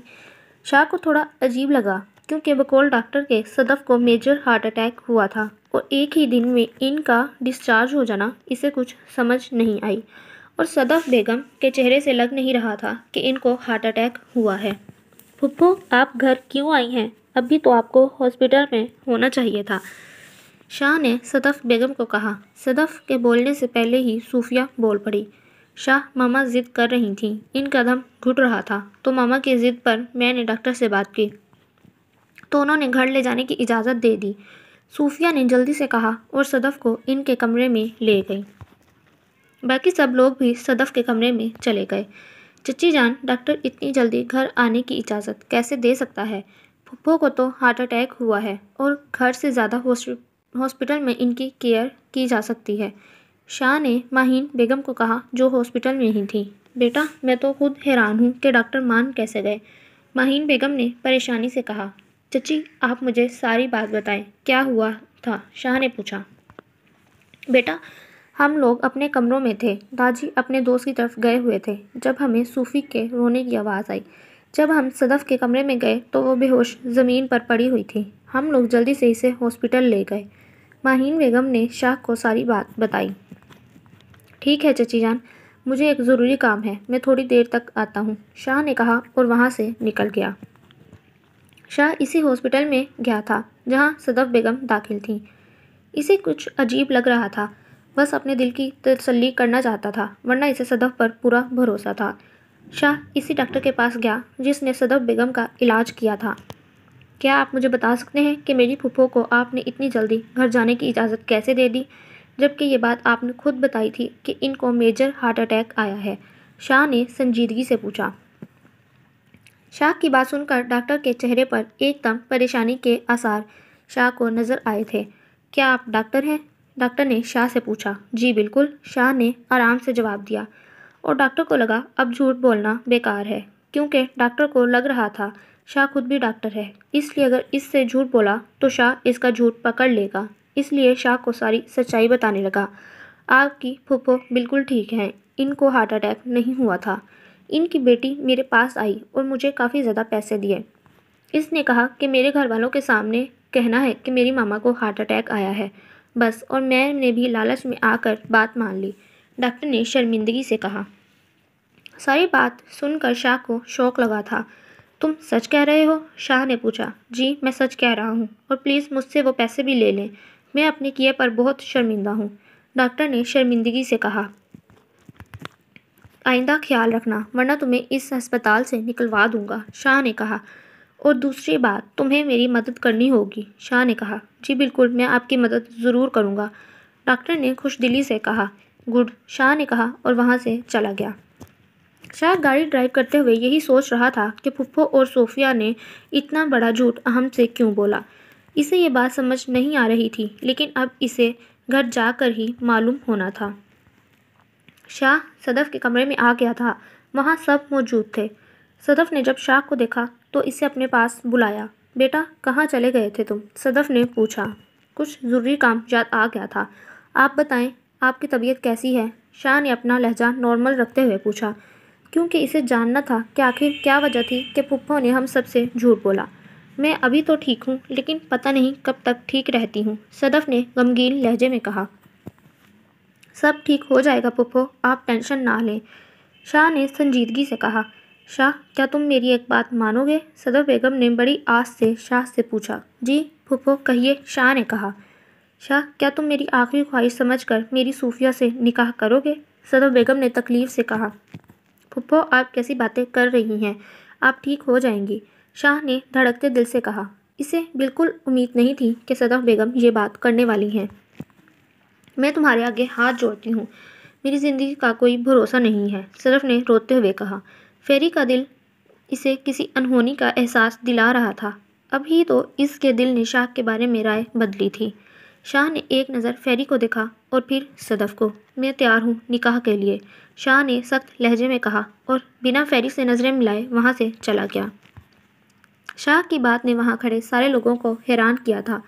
شاہ کو تھوڑا عجیب لگا کیونکہ بقول ڈاکٹر کے صدف کو میجر ہارٹ اٹیک ہوا تھا اور ایک ہی دن میں ان کا ڈسچارج ہو جانا اسے کچھ سمجھ نہیں آئی، اور صدف بیگم کے چہرے سے لگ نہیں رہا تھا کہ ان کو ہارٹ اٹیک ہوا ہے۔ پھپھو، آپ گھر کیوں آئی ہیں؟ ابھی تو آپ کو ہاسپٹل میں ہونا چاہیے تھا، شاہ نے صدف بیگم کو کہا۔ صدف کے بولنے سے پہلے ہی صوفیہ بول پڑی۔ شاہ، ماما ضد کر رہی تھیں، ان کا دم گھٹ رہا تھا تو ماما کی ضد پر میں نے ڈاکٹر سے بات کی تو انہوں نے گھر لے جانے کی اجازت دے دی، صوفیہ نے جلدی سے کہا اور صدف کو ان کے کمرے میں لے گئی۔ باقی سب لوگ بھی صدف کے کمرے میں چلے گئے۔ چچی جان، ڈاکٹر اتنی جلدی گھر آنے کی اجازت کیسے دے سکتا ہے؟ پھپھو کو تو ہارٹ اٹیک ہوا ہے اور گھر سے زیادہ ہاسپٹل میں ان کی کیئر کی جا سکتی ہے، شاہ نے ماہین بیگم کو کہا جو ہاسپٹل میں ہی تھی۔ بیٹا، میں تو خود حیران ہوں کہ ڈاکٹر مان کیسے گئے، ماہین بیگم نے پریشانی سے کہا۔ چچی، آپ مجھے ساری بات بتائیں، کیا ہوا تھا؟ شاہ نے پوچھا۔ بیٹا، ہم لوگ اپنے کمروں میں تھے، داجی اپنے دوست کی طرف گئے ہوئے تھے جب ہمیں صوفی کے رونے کی آواز آئی۔ جب ہم صدف کے کمرے میں گئے تو وہ بے ہوش زمین پر پڑی ہوئی تھی۔ ہم لوگ جلدی سے اسے ہاسپٹل لے گئے۔ ماہین بیگم نے شاہ کو ساری بات بتائی۔ ٹھیک ہے چچی جان، مجھے ایک ضروری کام ہے، میں تھوڑی دیر تک آتا ہوں، شاہ نے کہا اور وہاں سے نکل گیا۔ شاہ اسی ہاسپٹل میں گیا تھا جہاں صدف بیگم داخل تھیں۔ اسے کچھ عجیب لگ رہا تھا، بس اپنے دل کی تسلی کرنا چاہتا تھا ورنہ اسے صدف پر پورا بھروسہ تھا۔ شاہ اسی ڈاکٹر کے پاس گیا جس نے صدف بیگم کا علاج کیا تھا۔ کیا آپ مجھے بتا سکتے ہیں کہ میری پھپھو کو آپ نے اتنی جلدی گھر جانے کی اجازت کیسے دے دی، جبکہ یہ بات آپ نے خود بتائی تھی کہ ان کو میجر ہارٹ اٹیک آیا ہے، شاہ نے سنجیدگی سے پوچھا۔ شاہ کی بات سن کر ڈاکٹر کے چہرے پر ایک دم پریشانی کے آثار شاہ کو نظر آئے تھے۔ کیا آپ ڈاکٹر ہیں؟ ڈاکٹر نے شاہ سے پوچھا۔ جی بالکل، شاہ نے آرام سے جواب دیا، اور ڈاکٹر کو لگا اب جھوٹ بولنا بیکار ہے، کیونکہ ڈاکٹر کو لگ رہا تھا شاہ خود بھی ڈاکٹر ہے، اس لیے اگر اس سے جھوٹ بولا تو شاہ اس کا جھوٹ پکڑ لے گا، اس لیے شاہ کو ساری سچائی بتانے لگا۔ آپ کی پھپھو بالکل ٹھیک ہیں، ان کو ہارٹ اٹیک نہیں ہوا تھا، ان کی بیٹی میرے پاس آئی اور مجھے کافی زیادہ پیسے دیے۔ اس نے کہا کہ میرے گھر والوں کے سامنے کہنا ہے کہ میری ماما کو ہارٹ اٹیک آیا ہے بس، اور میں نے بھی لالچ میں آ کر بات مان لی، ڈاکٹر نے شرمندگی سے کہا۔ ساری بات سن کر شاہ کو شوق لگا تھا۔ تم سچ کہہ رہے ہو؟ شاہ نے پوچھا۔ جی میں سچ کہہ رہا ہوں، اور پلیز مجھ سے وہ پیسے بھی لے لیں، میں اپنے کیے پر بہت شرمندہ ہوں، ڈاکٹر نے شرمندگی سے کہا۔ آئندہ خیال رکھنا ورنہ تمہیں اس ہسپتال سے نکلوا دوں گا، شاہ نے کہا۔ اور دوسری بات، تمہیں میری مدد کرنی ہوگی، شاہ نے کہا۔ جی بالکل، میں آپ کی مدد ضرور کروں گا، ڈاکٹر نے خوش دلی سے کہا۔ گڈ، شاہ نے کہا اور وہاں سے چلا گیا۔ شاہ گاڑی ڈرائیو کرتے ہوئے یہی سوچ رہا تھا کہ پھپھو اور صوفیہ نے اتنا بڑا جھوٹ ہم سے کیوں بولا۔ اسے یہ بات سمجھ نہیں آ رہی تھی، لیکن اب اسے گھر جا کر ہی معلوم ہونا تھا۔ شاہ صدف کے کمرے میں آ گیا تھا۔ وہاں سب موجود تھے۔ صدف نے جب شاہ کو دیکھا تو اسے اپنے پاس بلایا۔ بیٹا، کہاں چلے گئے تھے تم؟ صدف نے پوچھا۔ کچھ ضروری کام یاد آ گیا تھا۔ آپ بتائیں، آپ کی طبیعت کیسی ہے؟ شاہ نے اپنا لہجہ نارمل رکھتے ہوئے پوچھا، کیونکہ اسے جاننا تھا کہ آخر کیا وجہ تھی کہ پھپھو نے ہم سب سے جھوٹ بولا۔ میں ابھی تو ٹھیک ہوں، لیکن پتہ نہیں کب تک ٹھیک رہتی ہوں، صدف نے غمگین لہجے میں کہا۔ سب ٹھیک ہو جائے گا پھپھو، آپ ٹینشن نہ لیں، شاہ نے سنجیدگی سے کہا۔ شاہ، کیا تم میری ایک بات مانو گے؟ صدف بیگم نے بڑی آس سے شاہ سے پوچھا۔ جی پھپھو کہیے، شاہ نے کہا۔ شاہ، کیا تم میری آخری خواہش سمجھ کر میری صوفیہ سے نکاح کرو گے؟ صدف بیگم نے تکلیف سے کہا۔ پھپھو، آپ کیسی باتیں کر رہی ہیں؟ آپ ٹھیک ہو جائیں گی، شاہ نے دھڑکتے دل سے کہا۔ اسے بالکل امید نہیں تھی کہ صدف بیگم یہ بات کرنے والی ہیں۔ میں تمہارے آگے ہاتھ جوڑتی ہوں، میری زندگی کا کوئی بھروسہ نہیں ہے، صدف نے روتے ہوئے کہا۔ فیری کا دل اسے کسی انہونی کا احساس دلا رہا تھا۔ ابھی تو اس کے دل نے شاہ کے بارے میں رائے بدلی تھی۔ شاہ نے ایک نظر فیری کو دیکھا اور پھر صدف کو۔ میں تیار ہوں نکاح کے لیے، شاہ نے سخت لہجے میں کہا اور بنا فیری سے نظریں ملائے وہاں سے چلا گیا۔ شاہ کی بات نے وہاں کھڑے سارے لوگوں کو حیران کیا تھا۔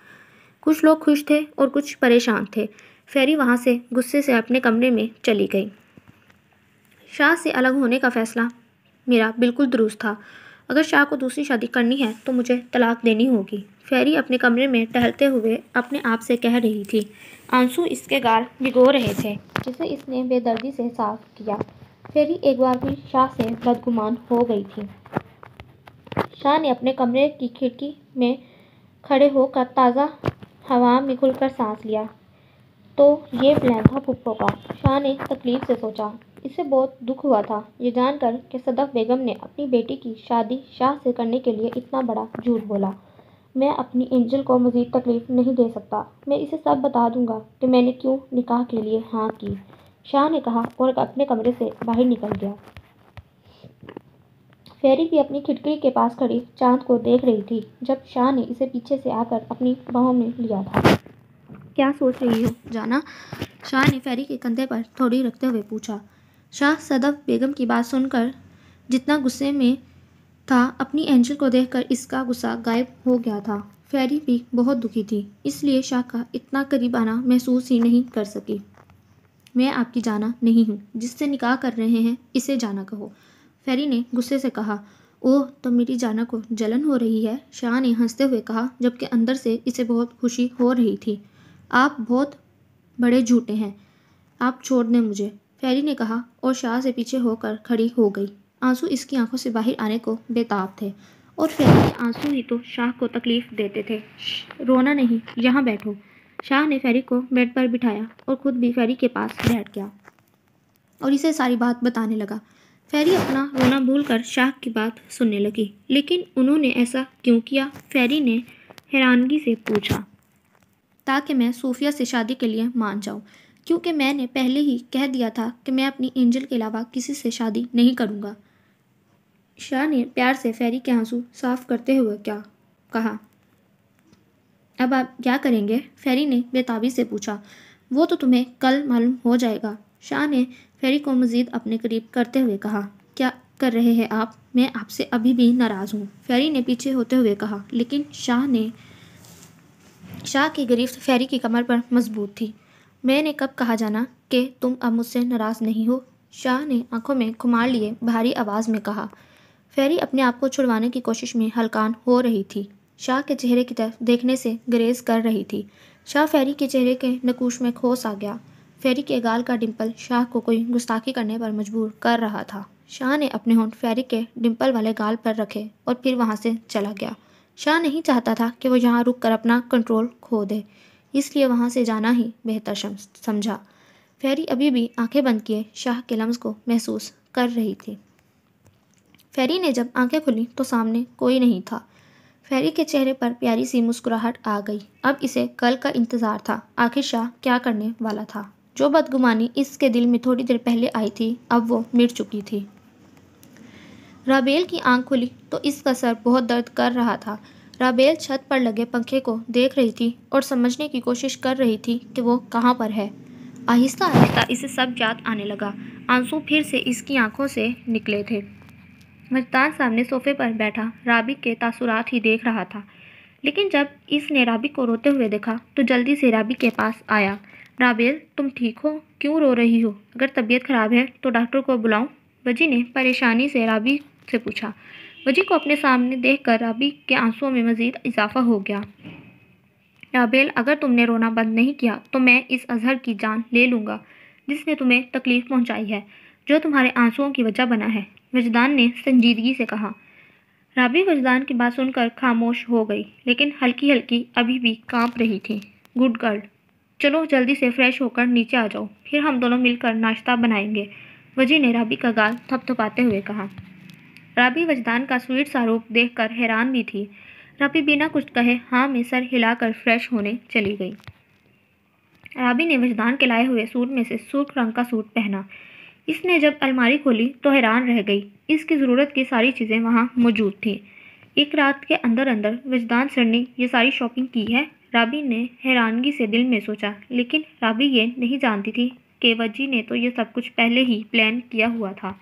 کچھ لوگ خوش تھے اور کچھ پریشان تھے۔ فیری وہاں سے غصے سے اپنے کمرے میں چلی گئی۔ شاہ سے الگ ہونے کا فیصلہ میرا بالکل درست تھا۔ اگر شاہ کو دوسری شادی کرنی ہے تو مجھے طلاق دینی ہوگی، فیری اپنے کمرے میں ٹہلتے ہوئے اپنے آپ سے کہہ رہی تھی۔ آنسو اس کے گال بھگو رہے تھے، جسے اس نے بے دردی سے صاف کیا۔ فیری ایک بار پھر شاہ سے بدگمان ہو گئی تھی۔ شاہ نے اپنے کمرے کی کھڑکی میں کھڑے ہو کر تازہ ہوا میں کھل کر سانس لیا۔ تو یہ پلان تھا پھپھو کا، شاہ نے تکلیف سے سوچا۔ اسے بہت دکھ ہوا تھا یہ جان کر کہ صدف بیگم نے اپنی بیٹی کی شادی شاہ سے کرنے کے لیے اتنا بڑا جھوٹ بولا۔ میں اپنی اینجل کو مزید تکلیف نہیں دے سکتا، میں اسے سب بتا دوں گا کہ میں نے کیوں نکاح کے لیے ہاں کی، شاہ نے کہا اور اپنے کمرے سے باہر نکل گیا۔ فیری بھی اپنی کھڑکی کے پاس کھڑی چاند کو دیکھ رہی تھی جب شاہ نے اسے پیچھے سے آ کر اپنی باہوں میں لیا تھا۔ کیا سوچ رہی ہو جانا؟ شاہ نے فیری کے کندھے پر تھوڑی رکھتے ہوئے پوچھا۔ شاہ صدف بیگم کی بات سن کر جتنا غصے میں تھا، اپنی اینجل کو دیکھ کر اس کا غصہ غائب ہو گیا تھا۔ فیری بھی بہت دکھی تھی، اس لیے شاہ کا اتنا قریب آنا محسوس ہی نہیں کر سکی۔ میں آپ کی جانا نہیں ہوں، جس سے نکاح کر رہے ہیں اسے جانا کہو، فیری نے غصے سے کہا۔ اوہ، تو میری جانا کو جلن ہو رہی ہے، شاہ نے ہنستے ہوئے کہا جبکہ اندر سے اسے بہت خوشی ہو رہی تھی۔ آپ بہت بڑے جھوٹے ہیں، آپ چھوڑ دیں مجھے، فیری نے کہا اور شاہ سے پیچھے ہو کر کھڑی ہو گئی۔ آنسو اس کی آنکھوں سے باہر آنے کو بے تاب تھے اور فیری کے آنسو ہی تو شاہ کو تکلیف دیتے تھے۔ رونا نہیں، یہاں بیٹھو، شاہ نے فیری کو بیڈ پر بٹھایا اور خود بھی فیری کے پاس بیٹھ گیا اور اسے ساری بات بتانے لگا۔ فیری اپنا رونا بھول کر شاہ کی بات سننے لگی۔ لیکن انہوں نے ایسا کیوں کیا؟ فیری نے حیرانگی سے پوچھا۔ تاکہ میں صوفیہ سے شادی کے لیے مان جاؤں، کیونکہ میں نے پہلے ہی کہہ دیا تھا کہ میں اپنی اینجل کے علاوہ کسی سے شادی نہیں کروں گا، شاہ نے پیار سے فیری کے آنسو صاف کرتے ہوئے کہا۔ اب آپ کیا کریں گے؟ فیری نے بے تابی سے پوچھا۔ وہ تو تمہیں کل معلوم ہو جائے گا، شاہ نے فیری کو مزید اپنے قریب کرتے ہوئے کہا۔ کیا کر رہے ہیں آپ؟ میں آپ سے ابھی بھی ناراض ہوں، فیری نے پیچھے ہوتے ہوئے کہا۔ لیکن شاہ کی گرفت فیری کی کمر پر مضبوط تھی۔ میں نے کب کہا جانا کہ تم اب مجھ سے ناراض نہیں ہو، شاہ نے آنکھوں میں خمار لیے بھاری آواز میں کہا۔ فیری اپنے آپ کو چھڑوانے کی کوشش میں ہلکان ہو رہی تھی، شاہ کے چہرے کی طرف دیکھنے سے گریز کر رہی تھی۔ شاہ فیری کے چہرے کے نقوش میں کھوس آ گیا۔ فیری کے گال کا ڈمپل شاہ کو کوئی گستاخی کرنے پر مجبور کر رہا تھا۔ شاہ نے اپنے ہونٹ فیری کے ڈمپل والے گال پر رکھے اور پھر وہاں سے چلا گیا۔ شاہ نہیں چاہتا تھا کہ وہ یہاں رک کر اپنا کنٹرول کھو دے، اس لیے وہاں سے جانا ہی بہتر سمجھا۔ فیری ابھی بھی آنکھیں بند کیے شاہ کے لمس کو محسوس کر رہی تھی۔ فیری نے جب آنکھیں کھولیں تو سامنے کوئی نہیں تھا۔ فیری کے چہرے پر پیاری سی مسکراہٹ آ گئی۔ اب اسے کل کا انتظار تھا، آخر شاہ کیا کرنے والا تھا؟ جو بدگمانی اس کے دل میں تھوڑی دیر پہلے آئی تھی اب وہ مٹ چکی تھی۔ رابیل کی آنکھ کھلی تو اس کا سر بہت درد کر رہا تھا۔ رابیل چھت پر لگے پنکھے کو دیکھ رہی تھی اور سمجھنے کی کوشش کر رہی تھی کہ وہ کہاں پر ہے۔ آہستہ آہستہ اسے سب یاد آنے لگا۔ آنسو پھر سے اس کی آنکھوں سے نکلے تھے۔ وجدان سامنے صوفے پر بیٹھا رابی کے تاثرات ہی دیکھ رہا تھا، لیکن جب اس نے رابی کو روتے ہوئے دیکھا تو جلدی سے رابی کے پاس آیا۔ رابیل، تم ٹھیک ہو؟ کیوں رو رہی ہو؟ اگر طبیعت خراب ہے تو ڈاکٹر کو بلاؤں؟ وجی نے پریشانی سے رابی سے پوچھا۔ وجی کو اپنے سامنے دیکھ کر رابی کے آنسوؤں میں مزید اضافہ ہو گیا۔ رابیل، اگر تم نے رونا بند نہیں کیا تو میں اس اظہر کی جان لے لوں گا جس نے تمہیں تکلیف پہنچائی ہے، جو تمہارے آنسوؤں کی وجہ بنا ہے، وجدان نے سنجیدگی سے کہا۔ رابی وجدان کی بات سن کر خاموش ہو گئی، لیکن ہلکی ہلکی ابھی بھی کانپ رہی تھی۔ گڈ گرل، چلو جلدی سے فریش ہو کر نیچے آ جاؤ، پھر ہم دونوں مل کر ناشتہ بنائیں گے، وجی نے رابی کا گال تھپ تھپاتے ہوئے کہا۔ رابی وجدان کا سویٹ سا روپ دیکھ کر حیران بھی تھی۔ رابی بنا کچھ کہے ہاں میں سر ہلا کر فریش ہونے چلی گئی۔ رابی نے وجدان کے لائے ہوئے سوٹ میں سے سرخ رنگ کا سوٹ پہنا۔ اس نے جب الماری کھولی تو حیران رہ گئی۔ اس کی ضرورت کی ساری چیزیں وہاں موجود تھیں۔ ایک رات کے اندر اندر وجدان سر نے یہ ساری شاپنگ کی ہے؟ رابی نے حیرانگی سے دل میں سوچا، لیکن رابی یہ نہیں جانتی تھی کہ وجی نے تو یہ سب کچھ پہلے ہی پلان کیا ہوا تھا۔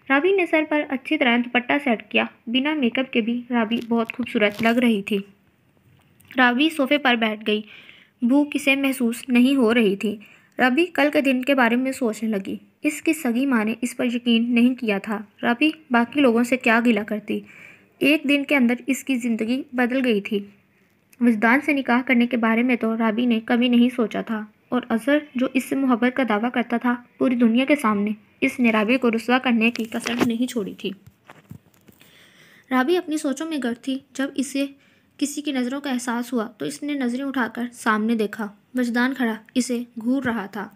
رابی نے سر پر اچھی طرح دوپٹہ سیٹ کیا۔ بنا میک اپ کے بھی رابی بہت خوبصورت لگ رہی تھی۔ رابی صوفے پر بیٹھ گئی۔ بھوک اسے محسوس نہیں ہو رہی تھی۔ رابی کل کے دن کے بارے میں سوچنے لگی۔ اس کی سگی ماں نے اس پر یقین نہیں کیا تھا۔ رابی باقی لوگوں سے کیا گلہ کرتی؟ ایک دن کے اندر اس کی زندگی بدل گئی تھی۔ وجدان سے نکاح کرنے کے بارے میں تو رابی نے کبھی نہیں سوچا تھا، اور اظہر جو اس سے محبت کا دعویٰ کرتا تھا، پوری دنیا کے سامنے اس نے رابی کو رسوا کرنے کی کسر نہیں چھوڑی تھی۔ رابی اپنی سوچوں میں غرق تھی۔ جب اسے کسی کی نظروں کا احساس ہوا تو اس نے نظریں اٹھا کر سامنے دیکھا۔ وجدان کھڑا اسے گھور رہا تھا۔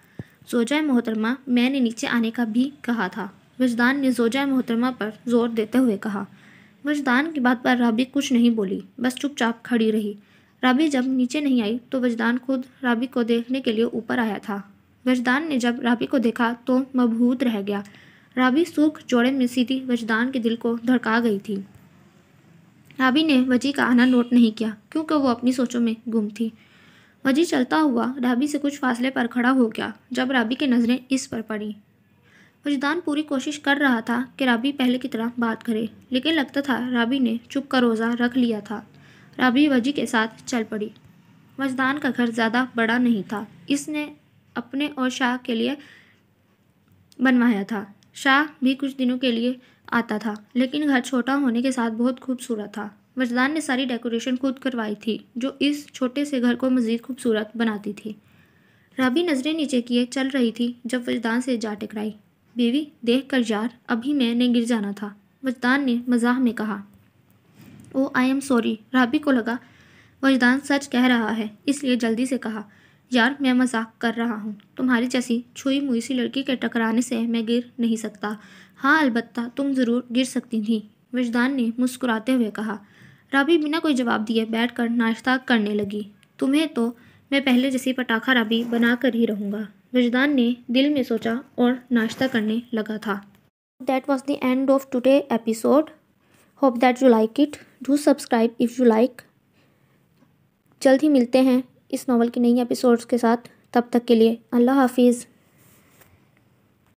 زوجہ محترمہ، میں نے نیچے آنے کا بھی کہا تھا، وجدان نے زوجہ محترمہ پر زور دیتے ہوئے کہا۔ وجدان کی بات پر رابی کچھ نہیں بولی، بس چپ چاپ کھڑی رہی۔ رابی جب نیچے نہیں آئی تو وجدان خود رابی کو دیکھنے کے لیے اوپر آیا تھا۔ وجدان نے جب رابی کو دیکھا تو مبہوت رہ گیا۔ رابی سرخ جوڑے میں سیدھی وجدان کے دل کو دھڑکا گئی تھی۔ رابی نے وجی کا آنا نوٹ نہیں کیا کیونکہ وہ اپنی سوچوں میں گم تھی۔ وجی چلتا ہوا رابی سے کچھ فاصلے پر کھڑا ہو گیا۔ جب رابی کی نظریں اس پر پڑیں، وجدان پوری کوشش کر رہا تھا کہ رابی پہلے کی طرح بات کرے، لیکن لگتا تھا رابی نے چپ کا روزہ رکھ لیا تھا۔ رابی وجی کے ساتھ چل پڑی۔ وجدان کا گھر زیادہ بڑا نہیں تھا۔ اس نے اپنے اور شاہ کے لیے بنوایا تھا۔ شاہ بھی کچھ دنوں کے لیے آتا تھا، لیکن گھر چھوٹا ہونے کے ساتھ بہت خوبصورت تھا۔ وجدان نے ساری ڈیکوریشن خود کروائی تھی، جو اس چھوٹے سے گھر کو مزید خوبصورت بناتی تھی۔ رابی نظریں نیچے کیے چل رہی تھی جب وجدان سے جا ٹکرائی۔ بیوی، دیکھ کر یار، ابھی میں نے گر جانا تھا، وجدان نے مزاح میں کہا۔ او آئی ایم سوری۔ رابی کو لگا وجدان سچ کہہ رہا ہے، اس لیے جلدی سے کہا، یار میں مذاق کر رہا ہوں، تمہاری جیسی چھوئی موئی سی لڑکی کے ٹکرانے سے میں گر نہیں سکتا۔ ہاں البتہ تم ضرور گر سکتی تھیں، وجدان نے مسکراتے ہوئے کہا۔ رابی بنا کوئی جواب دیے بیٹھ کر ناشتہ کرنے لگی۔ تمہیں تو میں پہلے جیسی پٹاخہ رابی بنا کر ہی رہوں گا، وجدان نے دل میں سوچا اور ناشتہ کرنے لگا تھا۔ That was the end of today's episode. Hope that you like it. Do subscribe if you like. جلد ہی ملتے ہیں اس ناول کی نئی ایپیسوڈز کے ساتھ، تب تک کے لیے اللہ حافظ۔